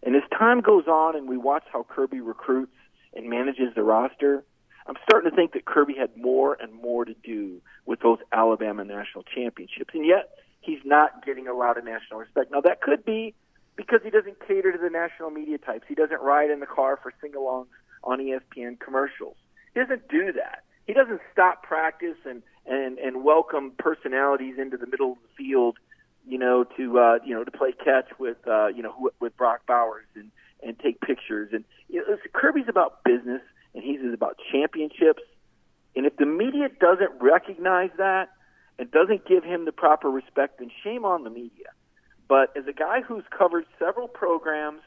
And as time goes on and we watch how Kirby recruits and manages the roster, I'm starting to think that Kirby had more and more to do with those Alabama national championships. And yet he's not getting a lot of national respect. Now, that could be because he doesn't cater to the national media types. He doesn't ride in the car for sing-alongs on ESPN commercials. He doesn't do that. He doesn't stop practice and welcome personalities into the middle of the field, to play catch with Brock Bowers and take pictures. And Kirby's about business, and he's about championships. And if the media doesn't recognize that and doesn't give him the proper respect, then shame on the media. But as a guy who's covered several programs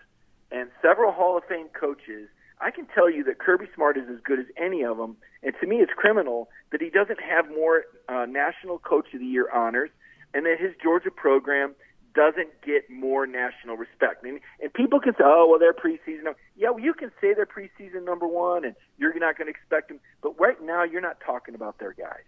and several Hall of Fame coaches, I can tell you that Kirby Smart is as good as any of them. And to me, it's criminal that he doesn't have more National Coach of the Year honors and that his Georgia program doesn't get more national respect. And people can say, oh, well, they're preseason. Yeah, well, you can say they're preseason number one and you're not going to expect them. But right now, you're not talking about their guys.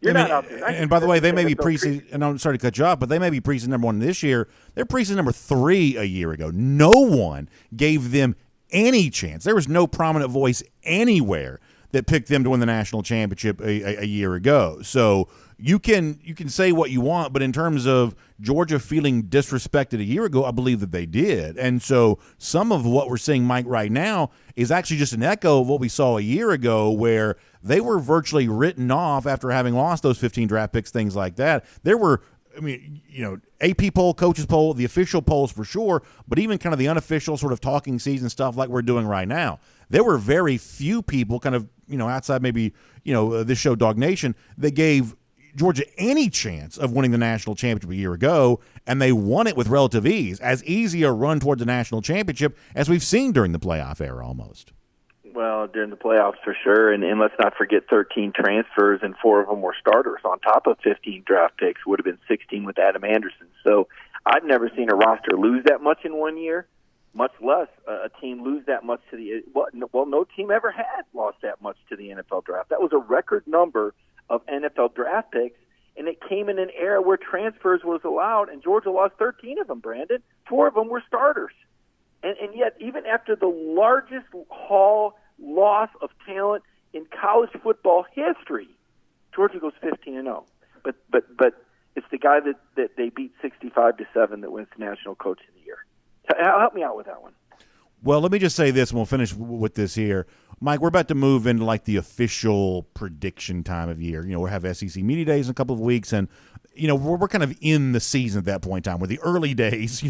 You're not out there. And by the way, they may be preseason, and I'm sorry to cut you off, but they may be preseason number one this year. They're preseason number 3 a year ago. No one gave them any chance. There was no prominent voice anywhere that picked them to win the national championship a year ago. So you can say what you want, but in terms of Georgia feeling disrespected a year ago, I believe that they did. And so some of what we're seeing, Mike, right now is actually just an echo of what we saw a year ago, where they were virtually written off after having lost those 15 draft picks, things like that. There were, AP poll, coaches poll, the official polls for sure, but even kind of the unofficial sort of talking season stuff like we're doing right now. There were very few people kind of, outside maybe, this show DawgNation, that gave Georgia any chance of winning the national championship a year ago, and they won it with relative ease, as easy a run towards the national championship as we've seen during the playoff era almost. Well, during the playoffs for sure, and let's not forget 13 transfers, and 4 of them were starters on top of 15 draft picks. Would have been 16 with Adam Anderson. So I've never seen a roster lose that much in 1 year, much less a team lose that much to the – well, no team ever had lost that much to the NFL draft. That was a record number of NFL draft picks, and it came in an era where transfers was allowed, and Georgia lost 13 of them, Brandon. 4 of them were starters. And yet, even after the largest haul loss of talent in college football history, Georgia goes 15-0. But it's the guy that they beat 65-7 that wins the National Coach of the Year. Help me out with that one. Well, let me just say this, and we'll finish with this here. Mike, we're about to move into like the official prediction time of year. We'll have SEC Media Days in a couple of weeks, and we're kind of in the season at that point in time, where the early days,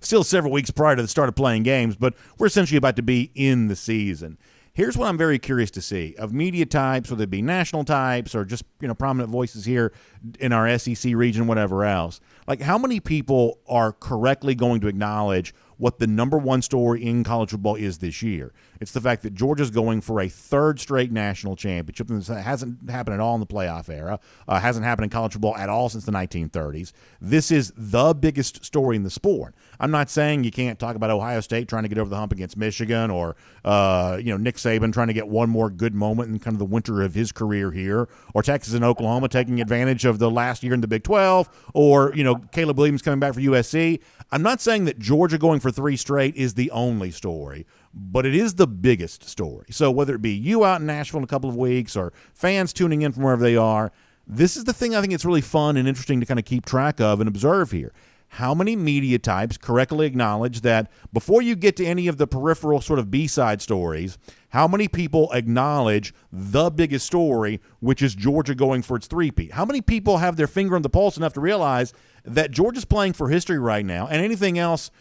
still several weeks prior to the start of playing games, but we're essentially about to be in the season. Here's what I'm very curious to see of media types, whether it be national types or just prominent voices here in our SEC region, whatever else. Like, how many people are correctly going to acknowledge what the number one story in college football is this year? It's the fact that Georgia's going for a 3rd straight national championship. That hasn't happened at all in the playoff era. Hasn't happened in college football at all since the 1930s. This is the biggest story in the sport. I'm not saying you can't talk about Ohio State trying to get over the hump against Michigan, or Nick Saban trying to get one more good moment in kind of the winter of his career here, or Texas and Oklahoma taking advantage of the last year in the Big 12, or Caleb Williams coming back for USC. I'm not saying that Georgia going for 3 straight is the only story, but it is the biggest story. So whether it be you out in Nashville in a couple of weeks or fans tuning in from wherever they are, this is the thing I think it's really fun and interesting to kind of keep track of and observe here. How many media types correctly acknowledge that before you get to any of the peripheral sort of B-side stories, how many people acknowledge the biggest story, which is Georgia going for its three-peat? How many people have their finger on the pulse enough to realize that Georgia's playing for history right now, and anything else,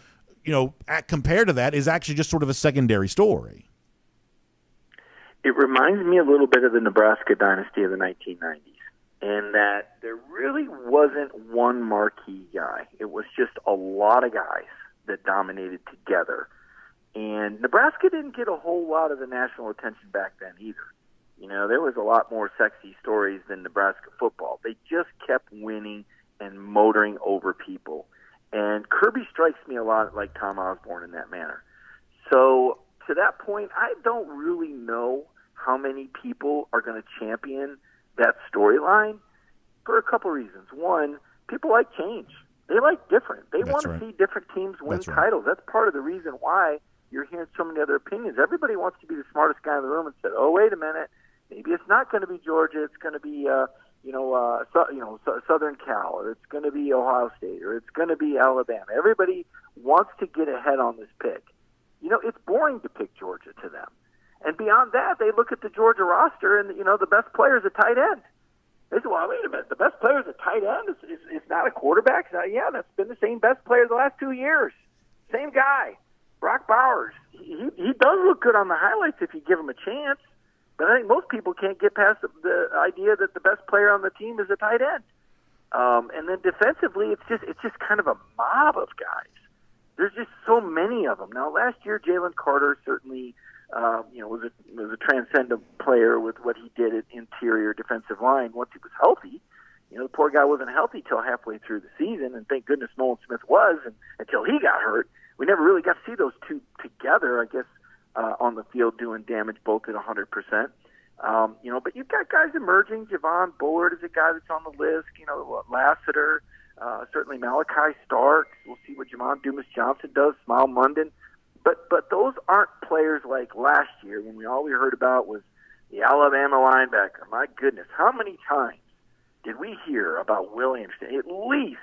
compared to that is actually just sort of a secondary story? It reminds me a little bit of the Nebraska dynasty of the 1990s, in that there really wasn't one marquee guy. It was just a lot of guys that dominated together. And Nebraska didn't get a whole lot of the national attention back then either. There was a lot more sexy stories than Nebraska football. They just kept winning and motoring over people. And Kirby strikes me a lot like Tom Osborne in that manner. So to that point, I don't really know how many people are going to champion that storyline for a couple reasons. One, people like change. They like different. They want to see different teams win titles. That's part of the reason why you're hearing so many other opinions. Everybody wants to be the smartest guy in the room and said, oh, wait a minute, maybe it's not going to be Georgia. It's going to be, Southern Cal, or it's going to be Ohio State, or it's going to be Alabama. Everybody wants to get ahead on this pick. It's boring to pick Georgia to them. And beyond that, they look at the Georgia roster, and the best player is a tight end. They say, well, wait a minute, the best player is a tight end? It's not a quarterback? Yeah, that's been the same best player the last 2 years. Same guy, Brock Bowers. He does look good on the highlights if you give him a chance, but I think most people can't get past the idea that the best player on the team is a tight end. And then defensively, it's just kind of a mob of guys. There's just so many of them. Now, last year, Jalen Carter certainly was a transcendent player with what he did at interior defensive line once he was healthy. The poor guy wasn't healthy till halfway through the season, and thank goodness Nolan Smith was, and until he got hurt. We never really got to see those two together, I guess, on the field doing damage both at 100%. But you've got guys emerging. Javon Bullard is a guy that's on the list. Lassiter, certainly Malachi Starks. We'll see what Jamon Dumas-Johnson does, Smile Munden. But those aren't players like last year when all we heard about was the Alabama linebacker. My goodness, how many times did we hear about Will Anderson? At least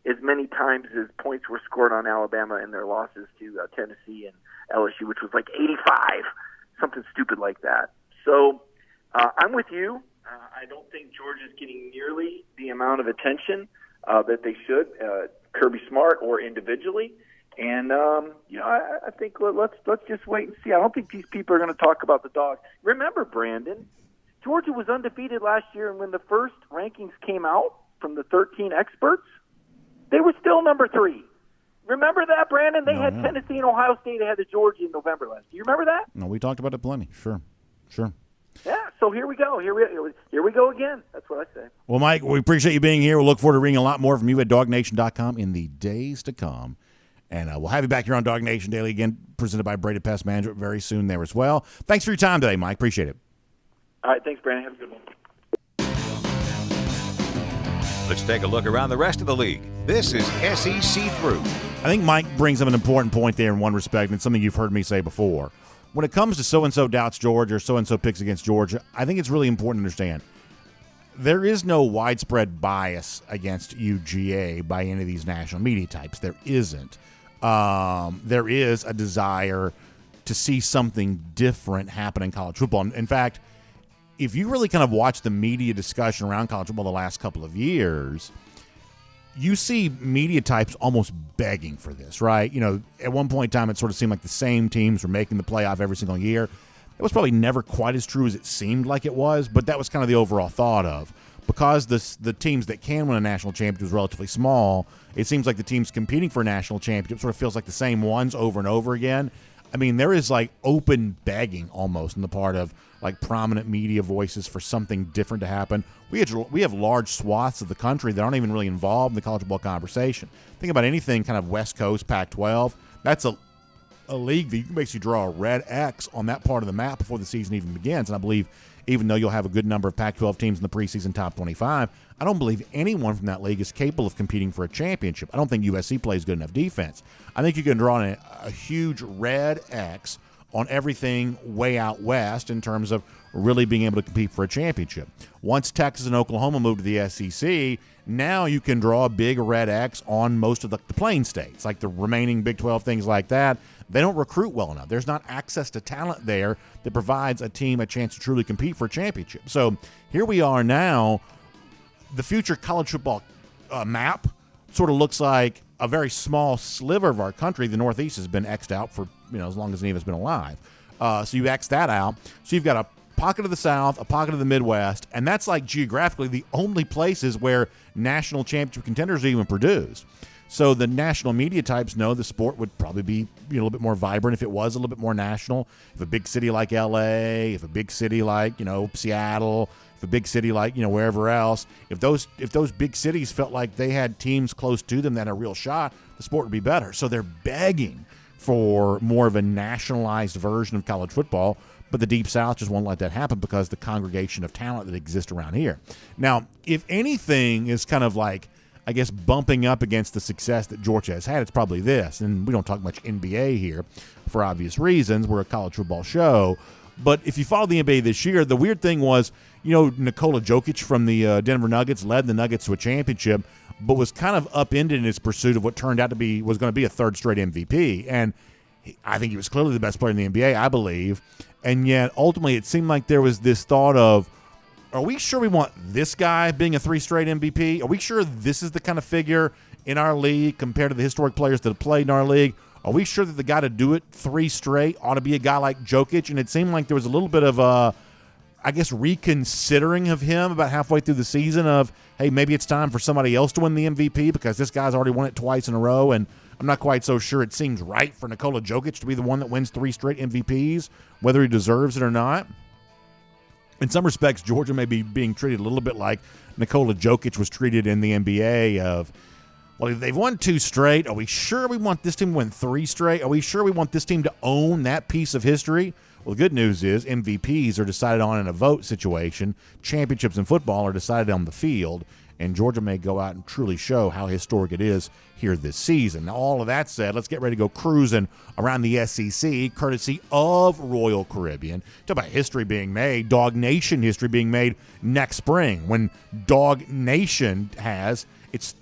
as many times as points were scored on Alabama in their losses to Tennessee and LSU, which was like 85, something stupid like that. So I'm with you. I don't think Georgia's getting nearly the amount of attention that they should, Kirby Smart or individually. And I think let's just wait and see. I don't think these people are going to talk about the Dogs. Remember, Brandon, Georgia was undefeated last year, and when the first rankings came out from the 13 experts, they were still number 3. Remember that, Brandon? They had Tennessee and Ohio State ahead of Georgia in November last. Do you remember that? No, we talked about it plenty. Sure. Yeah, so here we go. Here we go again. That's what I say. Well, Mike, we appreciate you being here. We'll look forward to reading a lot more from you at DawgNation.com in the days to come. And we'll have you back here on DawgNation Daily again, presented by Breda Pest Management very soon there as well. Thanks for your time today, Mike. Appreciate it. All right, thanks, Brandon. Have a good one. Let's take a look around the rest of the league. This is SEC Through. I think Mike brings up an important point there in one respect, and it's something you've heard me say before. When it comes to so-and-so doubts Georgia or so-and-so picks against Georgia, I think it's really important to understand there is no widespread bias against UGA by any of these national media types. There isn't. There is a desire to see something different happen in college football. In fact, if you really kind of watch the media discussion around college football the last couple of years, you see media types almost begging for this, right? At one point in time, it sort of seemed like the same teams were making the playoff every single year. It was probably never quite as true as it seemed like it was, but that was kind of the overall thought of. Because the teams that can win a national championship is relatively small, it seems like the teams competing for a national championship sort of feels like the same ones over and over again. I mean, there is like open begging almost on the part of like prominent media voices for something different to happen. We have large swaths of the country that aren't even really involved in the college football conversation. Think about anything kind of West Coast, Pac-12. That's a league that makes you draw a red X on that part of the map before the season even begins. And I believe even though you'll have a good number of Pac-12 teams in the preseason top 25, I don't believe anyone from that league is capable of competing for a championship. I don't think USC plays good enough defense. I think you can draw a huge red X on everything way out west in terms of really being able to compete for a championship. Once Texas and Oklahoma move to the SEC, now you can draw a big red X on most of the plain states, like the remaining Big 12, things like that. They don't recruit well enough. There's not access to talent there that provides a team a chance to truly compete for a championship. So here we are now. The future college football map sort of looks like a very small sliver of our country. The Northeast has been X'd out for as long as any of us been alive. So you X that out. So you've got a pocket of the South, a pocket of the Midwest, and that's like geographically the only places where national championship contenders are even produced. So the national media types know the sport would probably be a little bit more vibrant if it was a little bit more national. If a big city like L.A., if a big city like Seattle, if a big city like wherever else, if those big cities felt like they had teams close to them that had a real shot, the sport would be better. So they're begging for more of a nationalized version of college football. But the Deep South just won't let that happen because the congregation of talent that exists around here. Now, if anything is kind of like, I guess, bumping up against the success that Georgia has had, it's probably this. And we don't talk much NBA here for obvious reasons. We're a college football show. But if you follow the NBA this year, the weird thing was, Nikola Jokic from the Denver Nuggets led the Nuggets to a championship, but was kind of upended in his pursuit of what turned out to was going to be a third straight MVP. And I think he was clearly the best player in the NBA, I believe. And yet, ultimately, it seemed like there was this thought of, are we sure we want this guy being a 3 straight MVP? Are we sure this is the kind of figure in our league compared to the historic players that have played in our league? Are we sure that the guy to do it 3 straight ought to be a guy like Jokic? And it seemed like there was a little bit of reconsidering of him about halfway through the season of, hey, maybe it's time for somebody else to win the MVP because this guy's already won it twice in a row. And I'm not quite so sure it seems right for Nikola Jokic to be the one that wins 3 straight MVPs, whether he deserves it or not. In some respects, Georgia may be being treated a little bit like Nikola Jokic was treated in the NBA of, well, they've won 2 straight. Are we sure we want this team to win 3 straight? Are we sure we want this team to own that piece of history? Well, the good news is MVPs are decided on in a vote situation. Championships in football are decided on the field, and Georgia may go out and truly show how historic it is here this season. Now, all of that said, let's get ready to go cruising around the SEC, courtesy of Royal Caribbean. Talk about history being made, DawgNation history being made next spring when DawgNation has its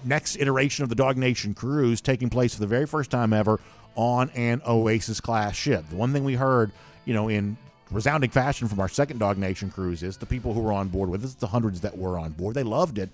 next iteration of the DawgNation cruise taking place for the very first time ever on an Oasis-class ship. The one thing we heard, in resounding fashion from our second DawgNation cruise is the people who were on board with us, the hundreds that were on board, they loved it,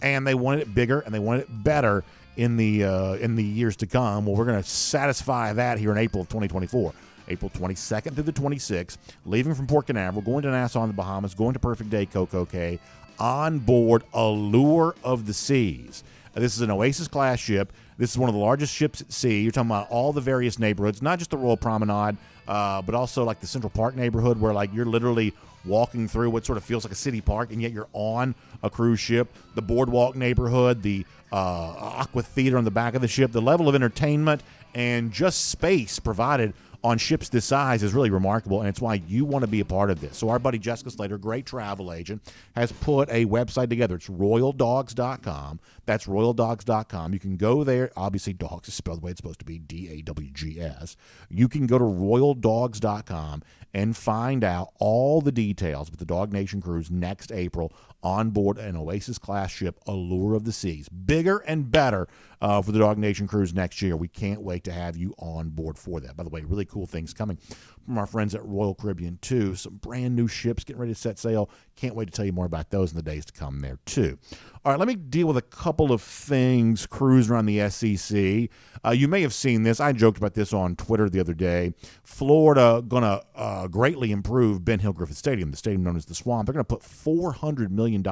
and they wanted it bigger and they wanted it better in the years to come. Well, we're going to satisfy that here in April of 2024. April 22nd through the 26th, leaving from Port Canaveral, going to Nassau in the Bahamas, going to Perfect Day Coco Cay, on board Allure of the Seas. This is an Oasis-class ship. This is one of the largest ships at sea. You're talking about all the various neighborhoods, not just the Royal Promenade, but also like the Central Park neighborhood where like you're literally walking through what sort of feels like a city park, and yet you're on a cruise ship. The Boardwalk neighborhood, the Aqua Theater on the back of the ship, the level of entertainment and just space provided on ships this size is really remarkable, and it's why you want to be a part of this. So our buddy Jessica Slater, great travel agent, has put a website together. It's royaldawgs.com. That's royaldawgs.com. You can go there. Obviously, dogs is spelled the way it's supposed to be, DAWGS. You can go to royaldawgs.com and find out all the details with the DawgNation cruise next April on board an Oasis-class ship, Allure of the Seas. Bigger and better for the DawgNation cruise next year. We can't wait to have you on board for that. By the way, really cool things coming from our friends at Royal Caribbean, too. Some brand new ships getting ready to set sail. Can't wait to tell you more about those in the days to come there, too. All right, let me deal with a couple of things cruising around the SEC. You may have seen this. I joked about this on Twitter the other day. Florida going to greatly improve Ben Hill Griffith Stadium, the stadium known as the Swamp. They're going to put $400 million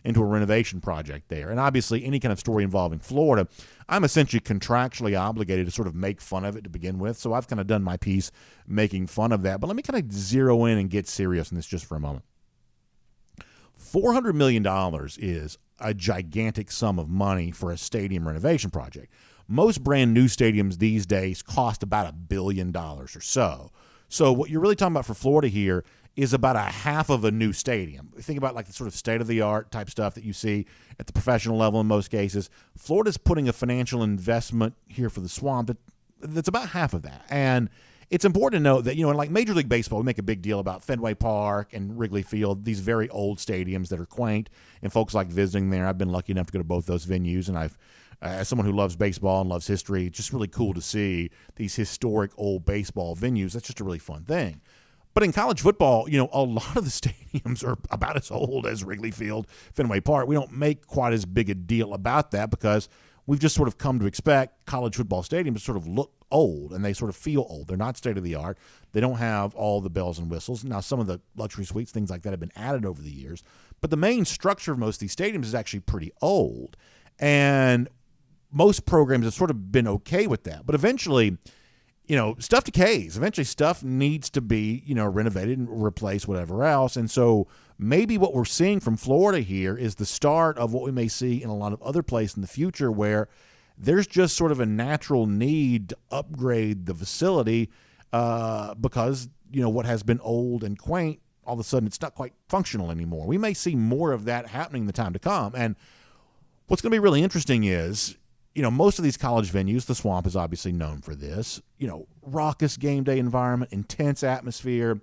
into a renovation project there. And obviously, any kind of story involving Florida, I'm essentially contractually obligated to sort of make fun of it to begin with. So I've kind of done my piece making fun of that. But let me kind of zero in and get serious on this just for a moment. $400 million is a gigantic sum of money for a stadium renovation project. Most brand new stadiums these days cost about $1 billion or so. So what you're really talking about for Florida here is about a half of a new stadium. Think about like the sort of state-of-the-art type stuff that you see at the professional level in most cases. Florida's putting a financial investment here for the Swamp that's about half of that. And it's important to note that, in like Major League Baseball, we make a big deal about Fenway Park and Wrigley Field, these very old stadiums that are quaint, and folks like visiting there. I've been lucky enough to go to both those venues, and I've as someone who loves baseball and loves history, it's just really cool to see these historic old baseball venues. That's just a really fun thing. But in college football, a lot of the stadiums are about as old as Wrigley Field, Fenway Park. We don't make quite as big a deal about that because we've just sort of come to expect college football stadiums to sort of look old, and they sort of feel old. They're not state-of-the-art. They don't have all the bells and whistles. Now, some of the luxury suites, things like that, have been added over the years. But the main structure of most of these stadiums is actually pretty old. And most programs have sort of been okay with that. But eventually, stuff decays. Eventually, stuff needs to be, renovated and replaced, whatever else. And so maybe what we're seeing from Florida here is the start of what we may see in a lot of other places in the future where there's just sort of a natural need to upgrade the facility because, what has been old and quaint, all of a sudden it's not quite functional anymore. We may see more of that happening in the time to come. And what's going to be really interesting is most of these college venues, the Swamp is obviously known for this, raucous game day environment, intense atmosphere.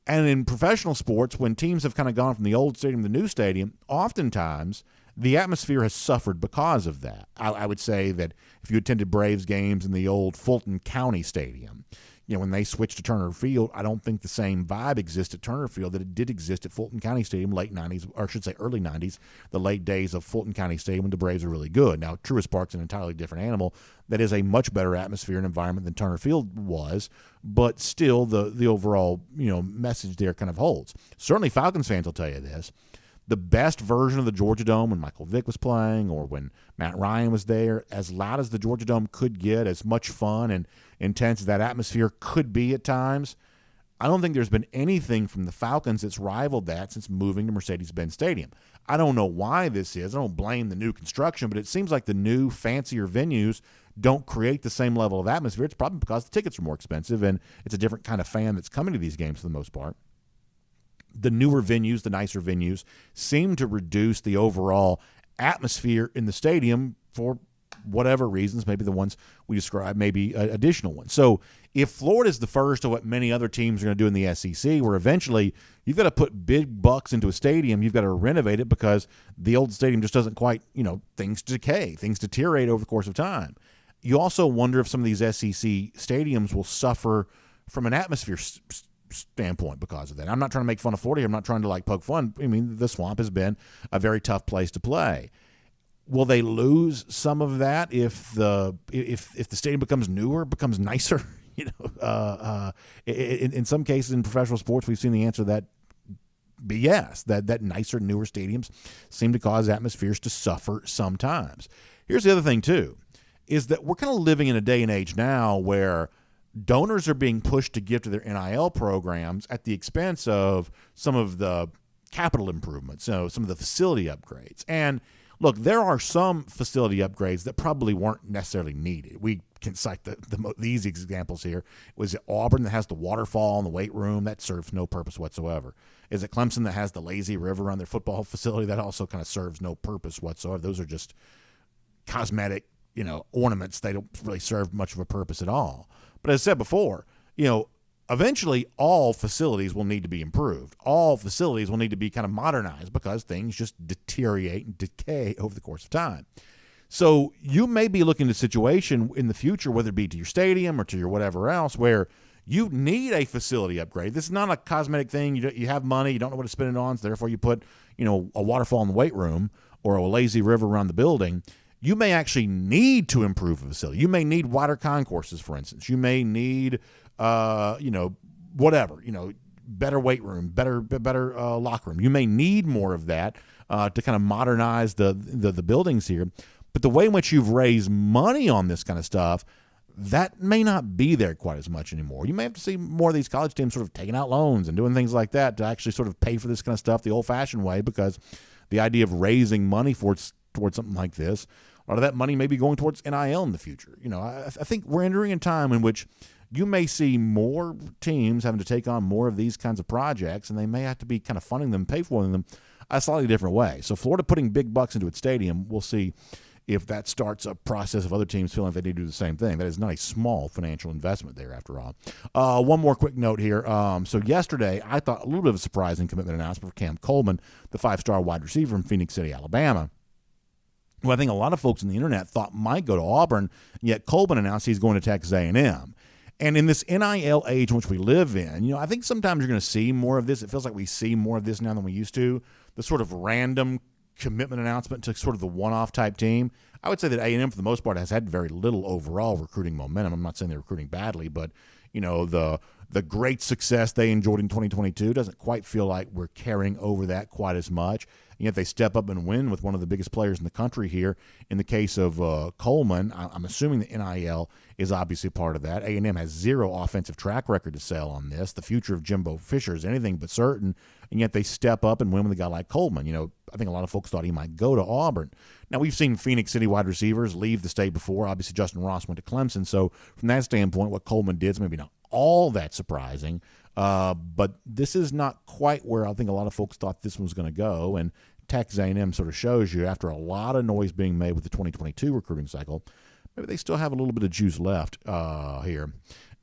And in professional sports, when teams have kind of gone from the old stadium to the new stadium, oftentimes the atmosphere has suffered because of that. I would say that if you attended Braves games in the old Fulton County Stadium, when they switched to Turner Field, I don't think the same vibe exists at Turner Field that it did exist at Fulton County Stadium late 90s, or I should say early 90s, the late days of Fulton County Stadium when the Braves are really good. Now, Truist Park's an entirely different animal. That is a much better atmosphere and environment than Turner Field was, but still the overall, message there kind of holds. Certainly Falcons fans will tell you this. The best version of the Georgia Dome when Michael Vick was playing or when Matt Ryan was there, as loud as the Georgia Dome could get, as much fun and intense as that atmosphere could be at times, I don't think there's been anything from the Falcons that's rivaled that since moving to Mercedes-Benz Stadium. I don't know why this is. I don't blame the new construction, but it seems like the new, fancier venues don't create the same level of atmosphere. It's probably because the tickets are more expensive and it's a different kind of fan that's coming to these games for the most part. The newer venues, the nicer venues, seem to reduce the overall atmosphere in the stadium for whatever reasons, maybe the ones we described, maybe additional ones. So if Florida's the first of what many other teams are going to do in the SEC, where eventually you've got to put big bucks into a stadium, you've got to renovate it because the old stadium just doesn't quite, things decay, things deteriorate over the course of time. You also wonder if some of these SEC stadiums will suffer from an atmosphere standpoint because of that. I'm not trying to make fun of Florida here. I'm not trying to poke fun. I mean, the Swamp has been a very tough place to play. Will they lose some of that if the stadium becomes newer, becomes nicer? In some cases in professional sports, we've seen the answer to that be yes. That nicer, newer stadiums seem to cause atmospheres to suffer sometimes. Here's the other thing too, is that we're kind of living in a day and age now where donors are being pushed to give to their NIL programs at the expense of some of the capital improvements, so some of the facility upgrades. And look, there are some facility upgrades that probably weren't necessarily needed. We can cite the easy examples here. Was it Auburn that has the waterfall in the weight room? That serves no purpose whatsoever. Is it Clemson that has the lazy river on their football facility? That also kind of serves no purpose whatsoever. Those are just cosmetic, ornaments. They don't really serve much of a purpose at all. But as I said before, eventually all facilities will need to be improved. All facilities will need to be kind of modernized because things just deteriorate and decay over the course of time. So you may be looking at a situation in the future, whether it be to your stadium or to your whatever else, where you need a facility upgrade. This is not a cosmetic thing. You have money, you don't know what to spend it on, so therefore you put a waterfall in the weight room or a lazy river around the building. You may actually need to improve a facility. You may need wider concourses, for instance. You may need, whatever, better weight room, better locker room. You may need more of that to kind of modernize the buildings here. But the way in which you've raised money on this kind of stuff, that may not be there quite as much anymore. You may have to see more of these college teams sort of taking out loans and doing things like that to actually sort of pay for this kind of stuff the old-fashioned way, because the idea of raising money towards something like this, a lot of that money may be going towards NIL in the future. I think we're entering a time in which you may see more teams having to take on more of these kinds of projects, and they may have to be kind of funding them, pay for them a slightly different way. So Florida putting big bucks into its stadium, we'll see if that starts a process of other teams feeling like they need to do the same thing. That is not a small financial investment there, after all. One more quick note here. So yesterday, I thought a little bit of a surprising commitment announcement for Cam Coleman, the 5-star wide receiver from Phoenix City, Alabama, who I think a lot of folks on the internet thought might go to Auburn, yet Coleman announced he's going to Texas A&M. And in this NIL age in which we live in, I think sometimes you're going to see more of this. It feels like we see more of this now than we used to. The sort of random commitment announcement to sort of the one-off type team. I would say that A&M, for the most part, has had very little overall recruiting momentum. I'm not saying they're recruiting badly, but the great success they enjoyed in 2022 doesn't quite feel like we're carrying over that quite as much. And yet they step up and win with one of the biggest players in the country here. In the case of Coleman, I'm assuming the NIL is obviously part of that. A&M has zero offensive track record to sell on this. The future of Jimbo Fisher is anything but certain, and yet they step up and win with a guy like Coleman. I think a lot of folks thought he might go to Auburn. Now, we've seen Phoenix City wide receivers leave the state before. Obviously, Justin Ross went to Clemson. So from that standpoint, what Coleman did is maybe not all that surprising. But this is not quite where I think a lot of folks thought this one was going to go. And Texas A&M sort of shows you, after a lot of noise being made with the 2022 recruiting cycle, maybe they still have a little bit of juice left here.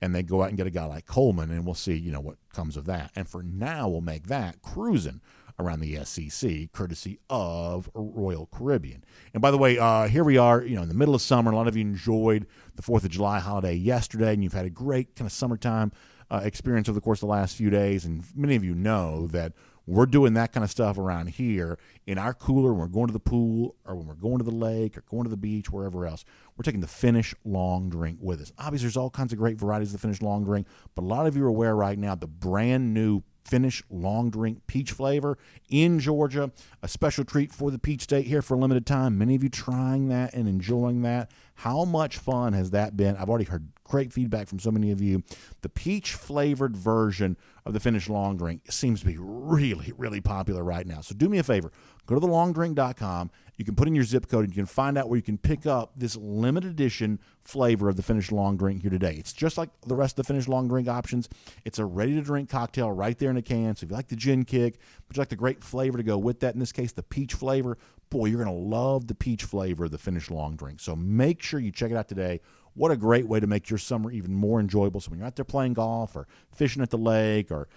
And they go out and get a guy like Coleman, and we'll see, what comes of that. And for now, we'll make that cruising around the SEC, courtesy of Royal Caribbean. And by the way, here we are, in the middle of summer. A lot of you enjoyed the 4th of July holiday yesterday, and you've had a great kind of summertime experience over the course of the last few days. And many of you know that we're doing that kind of stuff around here in our cooler when we're going to the pool or when we're going to the lake or going to the beach, wherever else. We're taking the Finnish long drink with us. Obviously, there's all kinds of great varieties of the Finnish long drink, but a lot of you are aware right now the brand new Finnish long drink peach flavor in Georgia, a special treat for the Peach State here for a limited time. Many of you trying that and enjoying that. How much fun has that been? I've already heard great feedback from so many of you. The peach-flavored version of the Finnish long drink seems to be really, really popular right now. So do me a favor. Go to thelongdrink.com. You can put in your zip code, and you can find out where you can pick up this limited edition flavor of the Finnish long drink here today. It's just like the rest of the Finnish long drink options. It's a ready-to-drink cocktail right there in a can. So if you like the gin kick, but you like the great flavor to go with that, in this case, the peach flavor, boy, you're going to love the peach flavor of the Finnish long drink. So make sure you check it out today. What a great way to make your summer even more enjoyable. So when you're out there playing golf or fishing at the lake or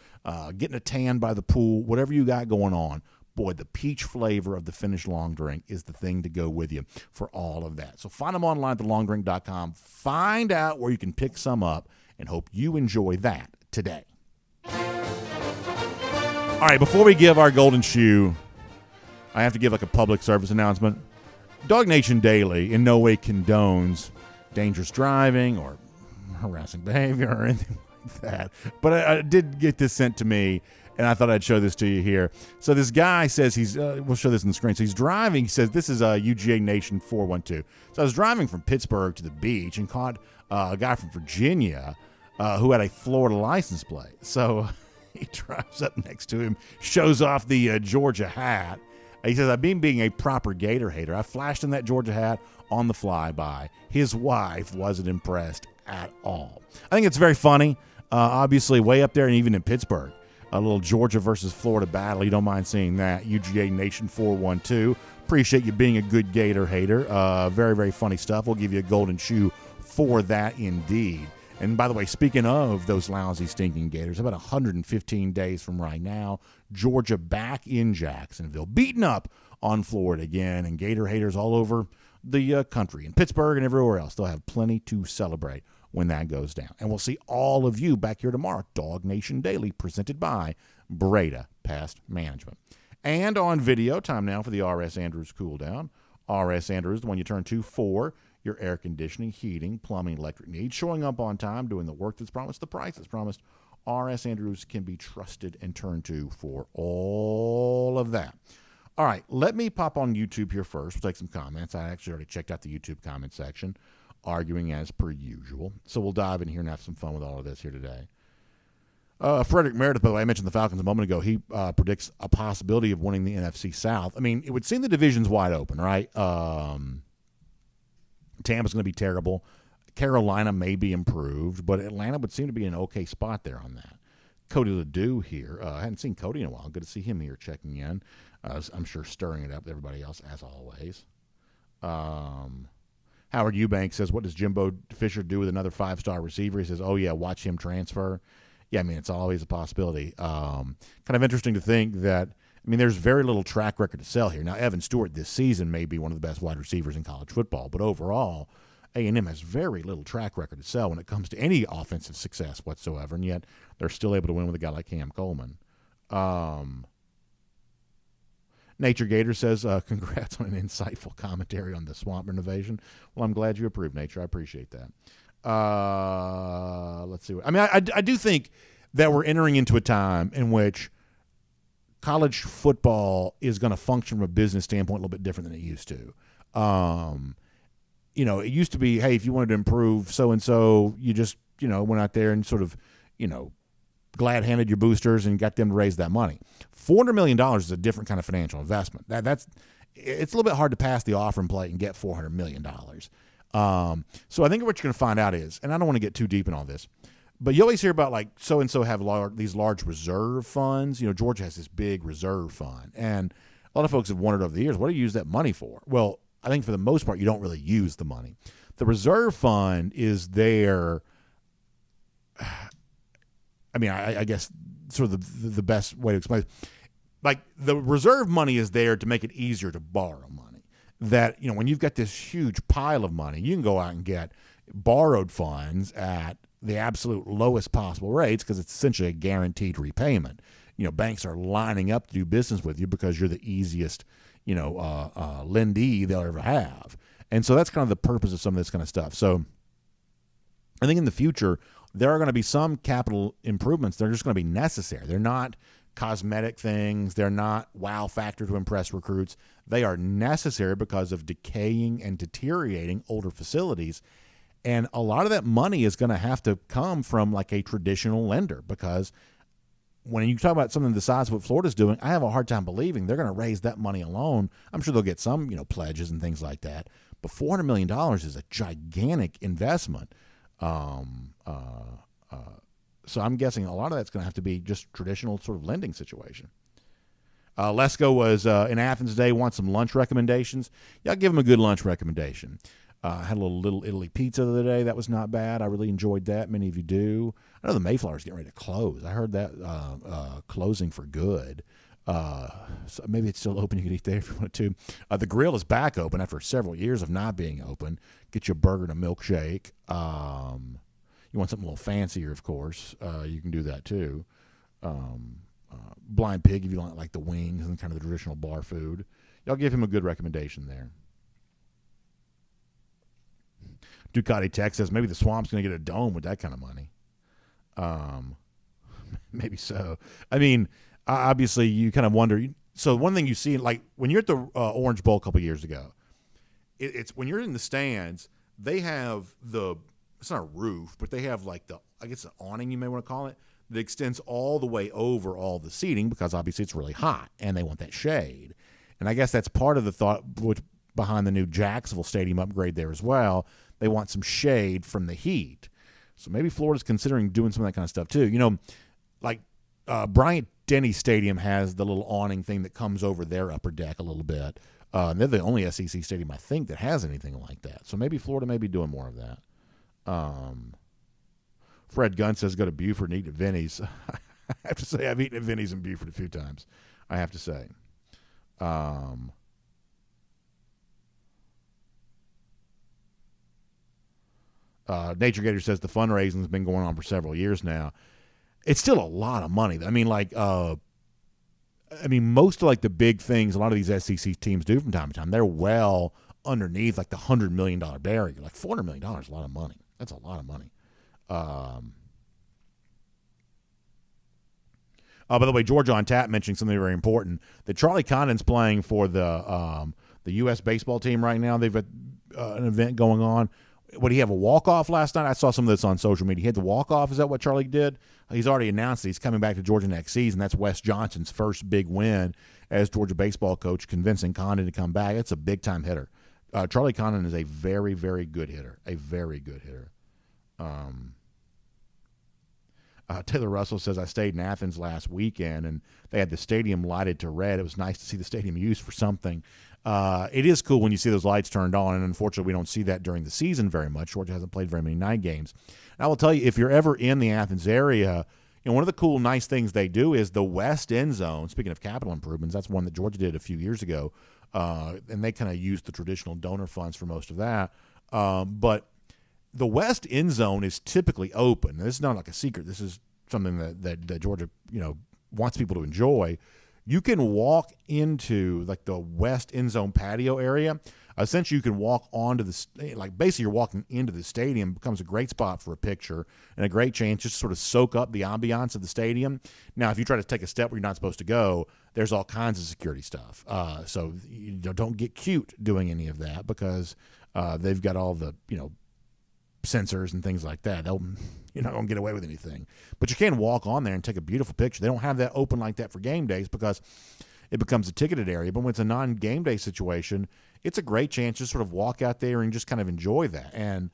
getting a tan by the pool, whatever you got going on, boy, the peach flavor of the Finnish long drink is the thing to go with you for all of that. So find them online at thelongdrink.com. Find out where you can pick some up, and hope you enjoy that today. All right, before we give our golden shoe, I have to give a public service announcement. DawgNation Daily in no way condones dangerous driving or harassing behavior or anything like that. But I did get this sent to me, and I thought I'd show this to you here. So this guy says we'll show this on the screen. So he's driving. He says, this is UGA Nation 412. So I was driving from Pittsburgh to the beach and caught a guy from Virginia who had a Florida license plate. So he drives up next to him, shows off the Georgia hat. He says, I've been being a proper Gator hater. I flashed him that Georgia hat on the flyby. His wife wasn't impressed at all. I think it's very funny. Obviously, way up there, and even in Pittsburgh, a little Georgia versus Florida battle. You don't mind seeing that. UGA Nation 412. Appreciate you being a good Gator hater. Very, very funny stuff. We'll give you a golden shoe for that indeed. And by the way, speaking of those lousy, stinking Gators, about 115 days from right now, Georgia back in Jacksonville, beating up on Florida again, and Gator haters all over the country, in Pittsburgh and everywhere else. They'll have plenty to celebrate when that goes down. And we'll see all of you back here tomorrow. DawgNation Daily, presented by Breda Pest Management. And on video, time now for the R.S. Andrews Cool Down. R.S. Andrews, the one you turn to for your air conditioning, heating, plumbing, electric needs, showing up on time, doing the work that's promised, the price that's promised. R.S. Andrews can be trusted and turned to for all of that. All right, let me pop on YouTube here first. We'll take some comments. I actually already checked out the YouTube comment section, arguing as per usual. So we'll dive in here and have some fun with all of this here today. Frederick Meredith, by the way, I mentioned the Falcons a moment ago. He predicts a possibility of winning the NFC South. I mean, it would seem the division's wide open, right? Tampa's going to be terrible. Carolina may be improved, but Atlanta would seem to be in an okay spot there on that. Cody Ledoux here. I hadn't seen Cody in a while. Good to see him here checking in. I'm sure stirring it up with everybody else, as always. Howard Eubank says, what does Jimbo Fisher do with another 5-star receiver? He says, oh, yeah, watch him transfer. Yeah, I mean, it's always a possibility. Kind of interesting to think that, I mean, there's very little track record to sell here. Now, Evan Stewart this season may be one of the best wide receivers in college football, but overall, A&M has very little track record to sell when it comes to any offensive success whatsoever, and yet they're still able to win with a guy like Cam Coleman. Nature Gator says, congrats on an insightful commentary on the swamp renovation. Well, I'm glad you approve, Nature. I appreciate that. Let's see. I do think that we're entering into a time in which college football is going to function from a business standpoint a little bit different than it used to. It used to be, hey, if you wanted to improve so-and-so, you just, went out there and sort of, glad-handed your boosters and got them to raise that money. $400 million is a different kind of financial investment. It's a little bit hard to pass the offering plate and get $400 million. So I think what you're going to find out is, and I don't want to get too deep in all this, but you always hear about like so-and-so have these large reserve funds. Georgia has this big reserve fund. And lot of folks have wondered over the years, what do you use that money for? Well, I think for the most part, you don't really use the money. The reserve fund is there. I mean, I guess sort of the best way to explain it. Like, the reserve money is there to make it easier to borrow money. That, when you've got this huge pile of money, you can go out and get borrowed funds at the absolute lowest possible rates because it's essentially a guaranteed repayment. Banks are lining up to do business with you because you're the easiest, lendee they'll ever have. And so that's kind of the purpose of some of this kind of stuff. So I think in the future, there are going to be some capital improvements. They're just going to be necessary. They're not cosmetic things. They're not wow factor to impress recruits. They are necessary because of decaying and deteriorating older facilities. And a lot of that money is going to have to come from like a traditional lender, because when you talk about something the size of what Florida's doing, I have a hard time believing they're going to raise that money alone. I'm sure they'll get some, pledges and things like that. But $400 million is a gigantic investment. So I'm guessing a lot of that's going to have to be just traditional sort of lending situation. Lesko was in Athens today, wants some lunch recommendations. Yeah, I'll give him a good lunch recommendation. Had a little Italy pizza the other day. That was not bad. I really enjoyed that. Many of you do. I know the Mayflower's getting ready to close. I heard that closing for good. So maybe it's still open. You can eat there if you want to. The grill is back open after several years of not being open. Get you a burger and a milkshake. You want something a little fancier, of course. You can do that too. Blind Pig, if you like the wings and kind of the traditional bar food. Y'all give him a good recommendation there. Ducati Tech says maybe the Swamp's going to get a dome with that kind of money. Maybe so. I mean, obviously, you kind of wonder. So one thing you see, like when you're at the Orange Bowl a couple years ago, it's when you're in the stands, they have it's not a roof, but they have like I guess an awning, you may want to call it, that extends all the way over all the seating because obviously it's really hot and they want that shade. And I guess that's part of the thought behind the new Jacksonville Stadium upgrade there as well. They want some shade from the heat. So maybe Florida's considering doing some of that kind of stuff too. Like Bryant-Denny Stadium has the little awning thing that comes over their upper deck a little bit. They're the only SEC stadium, I think, that has anything like that. So maybe Florida may be doing more of that. Fred Gunn says go to Buford and eat at Vinny's. I have to say I've eaten at Vinny's in Buford a few times. I have to say. Nature Gator says the fundraising has been going on for several years now. It's still a lot of money. I mean, most of like the big things a lot of these SEC teams do from time to time, they're well underneath like the $100 million barrier. Like $400 million is a lot of money. That's a lot of money. By the way, Georgia on Tap mentioning something very important. That Charlie Condon's playing for the U.S. baseball team right now. They've got an event going on. Would he have a walk-off last night? I saw some of this on social media. He had the walk-off. Is that what Charlie did? He's already announced that he's coming back to Georgia next season. That's Wes Johnson's first big win as Georgia baseball coach, convincing Condon to come back. It's a big-time hitter. Charlie Condon is a very, very good hitter. A very good hitter. Taylor Russell says, I stayed in Athens last weekend, and they had the stadium lighted to red. It was nice to see the stadium used for something. It is cool when you see those lights turned on, and unfortunately we don't see that during the season very much. Georgia hasn't played very many night games. And I will tell you, if you're ever in the Athens area, one of the cool, nice things they do is the west end zone. Speaking of capital improvements, that's one that Georgia did a few years ago, and they kind of used the traditional donor funds for most of that. But the west end zone is typically open. This is not like a secret. This is something that Georgia, wants people to enjoy. You can walk into like the west end zone patio area. Essentially, you can walk onto basically you're walking into the stadium. It becomes a great spot for a picture and a great chance just to sort of soak up the ambiance of the stadium. Now, if you try to take a step where you're not supposed to go, there's all kinds of security stuff. So don't get cute doing any of that because they've got all the, sensors and things like that. You're not going to get away with anything. But you can walk on there and take a beautiful picture. They don't have that open like that for game days because it becomes a ticketed area. But when it's a non-game day situation, it's a great chance to sort of walk out there and just kind of enjoy that. And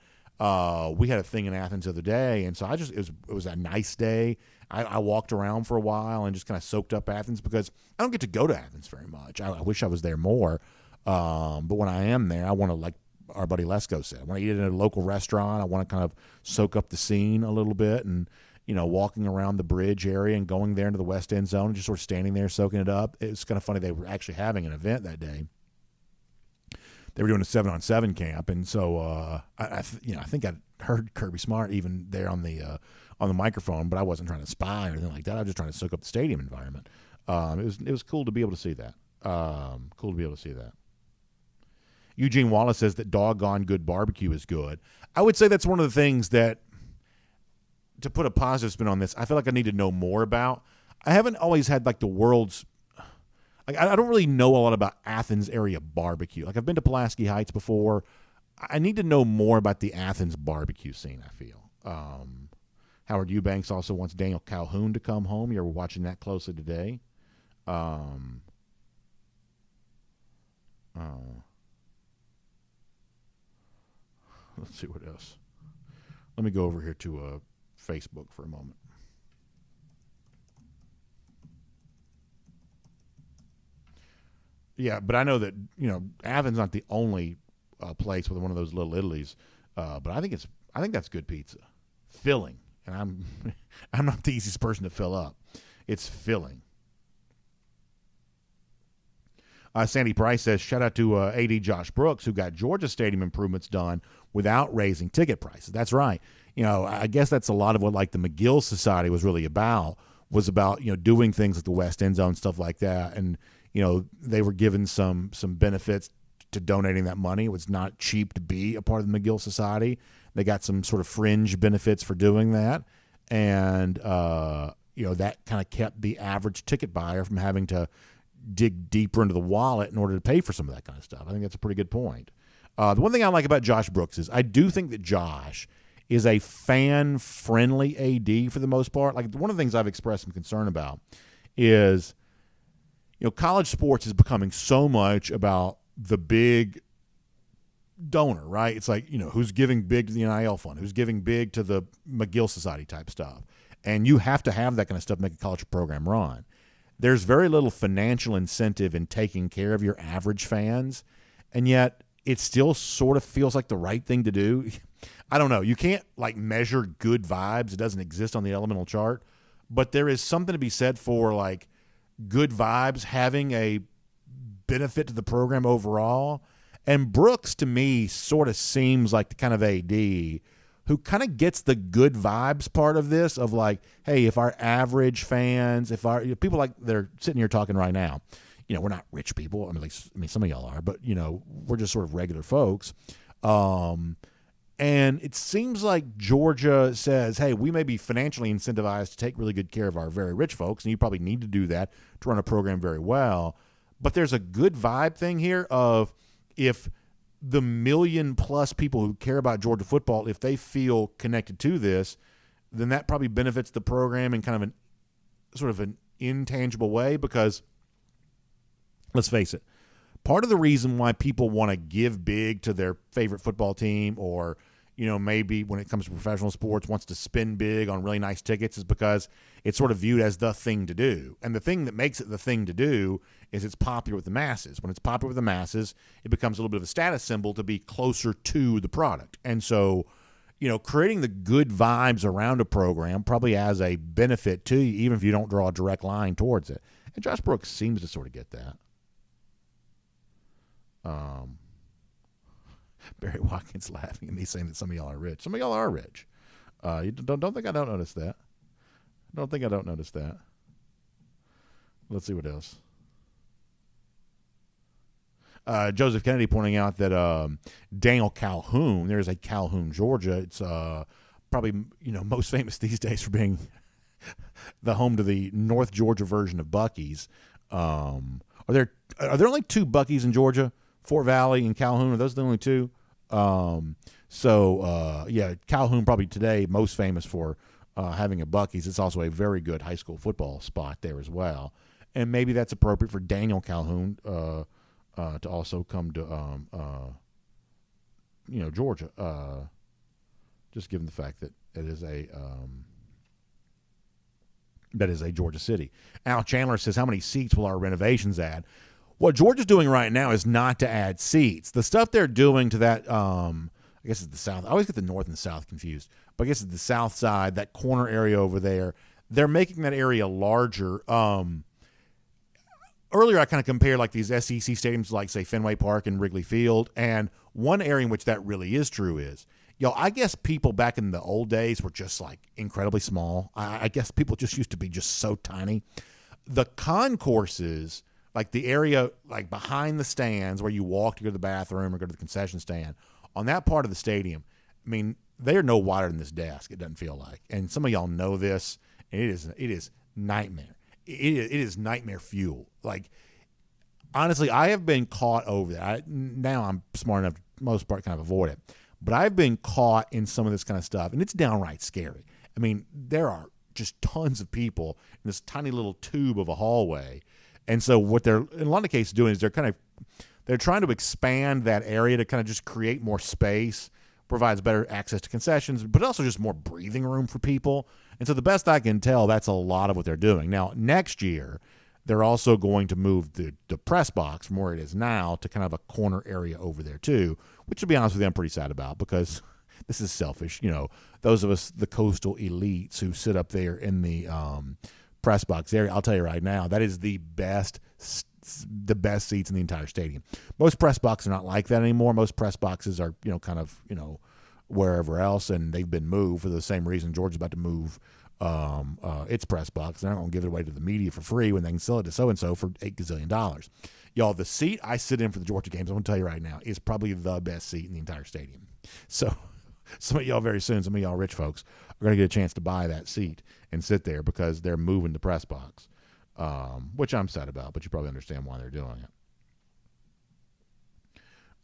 we had a thing in Athens the other day, and so it was a nice day. I walked around for a while and just kind of soaked up Athens because I don't get to go to Athens very much. I wish I was there more. But when I am there, I want to, like our buddy Lesko said, I want to eat at a local restaurant. I want to kind of soak up the scene a little bit and, walking around the bridge area and going there into the West End zone and just sort of standing there soaking it up. It's kind of funny they were actually having an event that day. They were doing a 7-on-7 camp, and so I think I heard Kirby Smart even there on the microphone, but I wasn't trying to spy or anything like that. I was just trying to soak up the stadium environment. It was cool to be able to see that. Eugene Wallace says that doggone good barbecue is good. I would say that's one of the things that, to put a positive spin on this, I feel like I need to know more about. I haven't always had like the world's. Like, I don't really know a lot about Athens area barbecue. Like, I've been to Pulaski Heights before. I need to know more about the Athens barbecue scene, I feel. Howard Eubanks also wants Daniel Calhoun to come home. You're watching that closely today. Let's see what else. Let me go over here to Facebook for a moment. Yeah, but I know that Athens not the only place with one of those little Italies, but I think that's good pizza, filling, and I'm not the easiest person to fill up. It's filling. Sandy Price says, shout out to AD Josh Brooks, who got Georgia Stadium improvements done without raising ticket prices. That's right. I guess that's a lot of what like the McGill Society was really about. Was about doing things like the West End Zone, stuff like that, and they were given some benefits to donating that money. It was not cheap to be a part of the McGill Society. They got some sort of fringe benefits for doing that, and that kind of kept the average ticket buyer from having to dig deeper into the wallet in order to pay for some of that kind of stuff. I think that's a pretty good point. The one thing I like about Josh Brooks is I do think that Josh is a fan-friendly AD for the most part. Like, one of the things I've expressed some concern about is, college sports is becoming so much about the big donor, right? It's like, who's giving big to the NIL fund, who's giving big to the McGill Society type stuff. And you have to have that kind of stuff to make a college program run. There's very little financial incentive in taking care of your average fans, and yet it still sort of feels like the right thing to do. I don't know. You can't like measure good vibes. It doesn't exist on the elemental chart, but there is something to be said for like good vibes having a benefit to the program overall. And Brooks, to me, sort of seems like the kind of AD who kind of gets the good vibes part of this of like, hey, if our average fans, if our people like they're sitting here talking right now, we're not rich people. I mean, some of y'all are, but we're just sort of regular folks. And it seems like Georgia says, hey, we may be financially incentivized to take really good care of our very rich folks, and you probably need to do that to run a program very well. But there's a good vibe thing here of if the 1 million+ people who care about Georgia football, if they feel connected to this, then that probably benefits the program in kind of an intangible way because, let's face it, part of the reason why people want to give big to their favorite football team or, maybe when it comes to professional sports wants to spend big on really nice tickets is because it's sort of viewed as the thing to do. And the thing that makes it the thing to do is it's popular with the masses. When it's popular with the masses, it becomes a little bit of a status symbol to be closer to the product. And so, creating the good vibes around a program probably has a benefit to you, even if you don't draw a direct line towards it. And Josh Brooks seems to sort of get that. Barry Watkins laughing at me saying that some of y'all are rich. Some of y'all are rich. You don't think I don't notice that. Don't think I don't notice that. Let's see what else. Joseph Kennedy pointing out that Daniel Calhoun, there's a Calhoun, Georgia. It's probably most famous these days for being the home to the North Georgia version of Buc-ee's. Are there only 2 Buc-ee's in Georgia? Fort Valley and Calhoun, are those the only 2? Calhoun probably today most famous for having a Buc-ee's. It's also a very good high school football spot there as well. And maybe that's appropriate for Daniel Calhoun to also come to Georgia, just given the fact that it is a That is a Georgia city. Al Chandler says, how many seats will our renovations add? What Georgia's doing right now is not to add seats. The stuff they're doing to that, I guess it's the south. I always get the north and the south confused. But I guess it's the south side, that corner area over there. They're making that area larger. Earlier, I kind of compared like these SEC stadiums like, say, Fenway Park and Wrigley Field. And one area in which that really is true is, I guess people back in the old days were just like incredibly small. I guess people just used to be just so tiny. The concourses, like the area like behind the stands where you walk to go to the bathroom or go to the concession stand, on that part of the stadium, I mean, they are no wider than this desk, it doesn't feel like. And some of y'all know this, and it is nightmare. It is nightmare fuel. Like, honestly, I have been caught over that. Now I'm smart enough to, most part, kind of avoid it. But I've been caught in some of this kind of stuff, and it's downright scary. I mean, there are just tons of people in this tiny little tube of a hallway. And so what they're, in a lot of cases, doing is they're trying to expand that area to kind of just create more space, provides better access to concessions, but also just more breathing room for people. And so the best I can tell, that's a lot of what they're doing. Now, next year, they're also going to move the press box from where it is now to kind of a corner area over there too, which, to be honest with you, I'm pretty sad about because this is selfish. Those of us, the coastal elites who sit up there in the press box area, I'll tell you right now, that is the best seats in the entire stadium. Most press boxes are not like that anymore. Most press boxes are, kind of, wherever else, and they've been moved for the same reason Georgia's about to move its press box. They're not going to give it away to the media for free when they can sell it to so-and-so for $8 gazillion. Y'all, the seat I sit in for the Georgia games, I'm going to tell you right now, is probably the best seat in the entire stadium. So some of y'all very soon, some of y'all rich folks are going to get a chance to buy that seat and sit there because they're moving the press box, which I'm sad about, but you probably understand why they're doing it.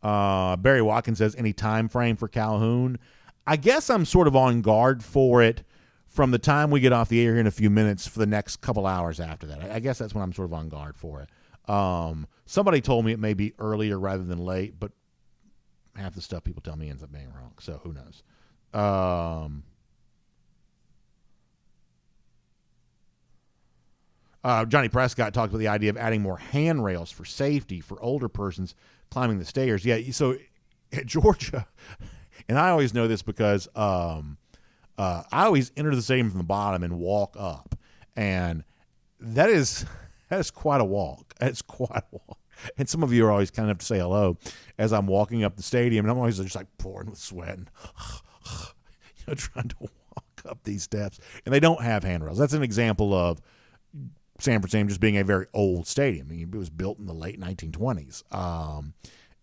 Barry Watkins says, any time frame for Calhoun? I guess I'm sort of on guard for it from the time we get off the air here in a few minutes for the next couple hours after that. I guess that's when I'm sort of on guard for it. Somebody told me it may be earlier rather than late, but half the stuff people tell me ends up being wrong, so who knows. Johnny Prescott talked about the idea of adding more handrails for safety for older persons climbing the stairs. Yeah, so at Georgia, and I always know this because I always enter the stadium from the bottom and walk up, and that is quite a walk. That's quite a walk. And some of you are always kind enough to say hello as I'm walking up the stadium, and I'm always just like pouring with sweat and trying to walk up these steps. And they don't have handrails. That's an example of Sanford Stadium just being a very old stadium. I mean, it was built in the late 1920s.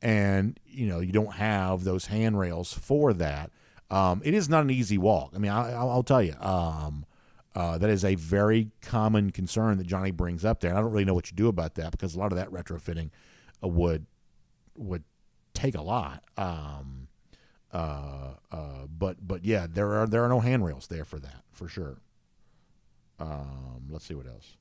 And, you don't have those handrails for that. It is not an easy walk. I mean, I'll tell you, that is a very common concern that Johnny brings up there. And I don't really know what you do about that because a lot of that retrofitting would take a lot. But yeah, there are no handrails there for that, for sure. Let's see what else.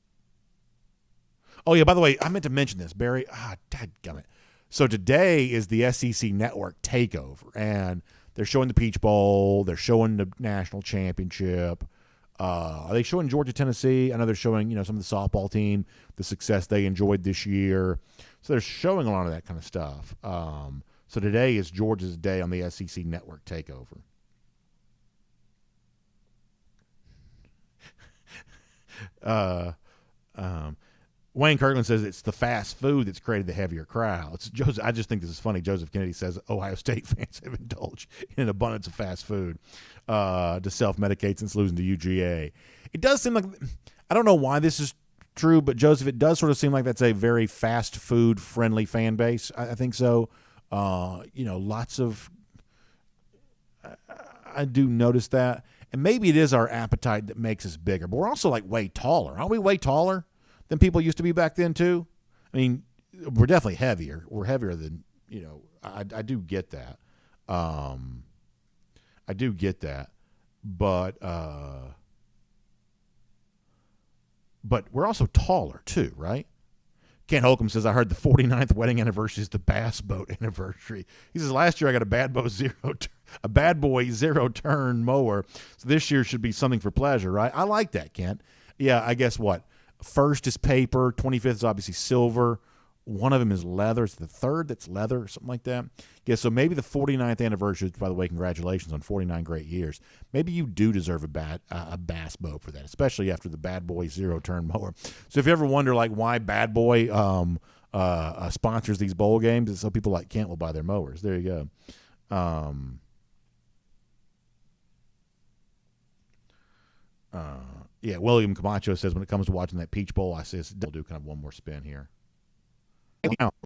Oh, yeah, by the way, I meant to mention this, Barry. Dadgummit. So today is the SEC Network takeover, and they're showing the Peach Bowl. They're showing the national championship. Are they showing Georgia, Tennessee? I know they're showing, some of the softball team, the success they enjoyed this year. So they're showing a lot of that kind of stuff. So today is Georgia's day on the SEC Network takeover. Wayne Kirkland says it's the fast food that's created the heavier crowds. I just think this is funny. Joseph Kennedy says Ohio State fans have indulged in an abundance of fast food to self-medicate since losing to UGA. It does seem like, I don't know why this is true, but Joseph, it does sort of seem like that's a very fast food friendly fan base. I think so. Lots of, I do notice that. And maybe it is our appetite that makes us bigger, but we're also like way taller. Aren't we way taller than people used to be back then too? I mean, we're definitely heavier. We're heavier than, I do get that. I do get that. But we're also taller too, right? Ken Holcomb says, I heard the 49th wedding anniversary is the bass boat anniversary. He says, last year I got a bad boy zero turn mower. So this year should be something for pleasure, right? I like that, Kent. Yeah, I guess what? First is paper, 25th is obviously silver. One of them is leather. It's the third that's leather or something like that. Yeah, so maybe the 49th anniversary, by the way, congratulations on 49 great years. Maybe you do deserve a bass boat for that, especially after the Bad Boy zero-turn mower. So if you ever wonder like why Bad Boy sponsors these bowl games, it's so people like Kent will buy their mowers. There you go. Yeah, William Camacho says when it comes to watching that Peach Bowl, I says, we'll do kind of one more spin here. Now,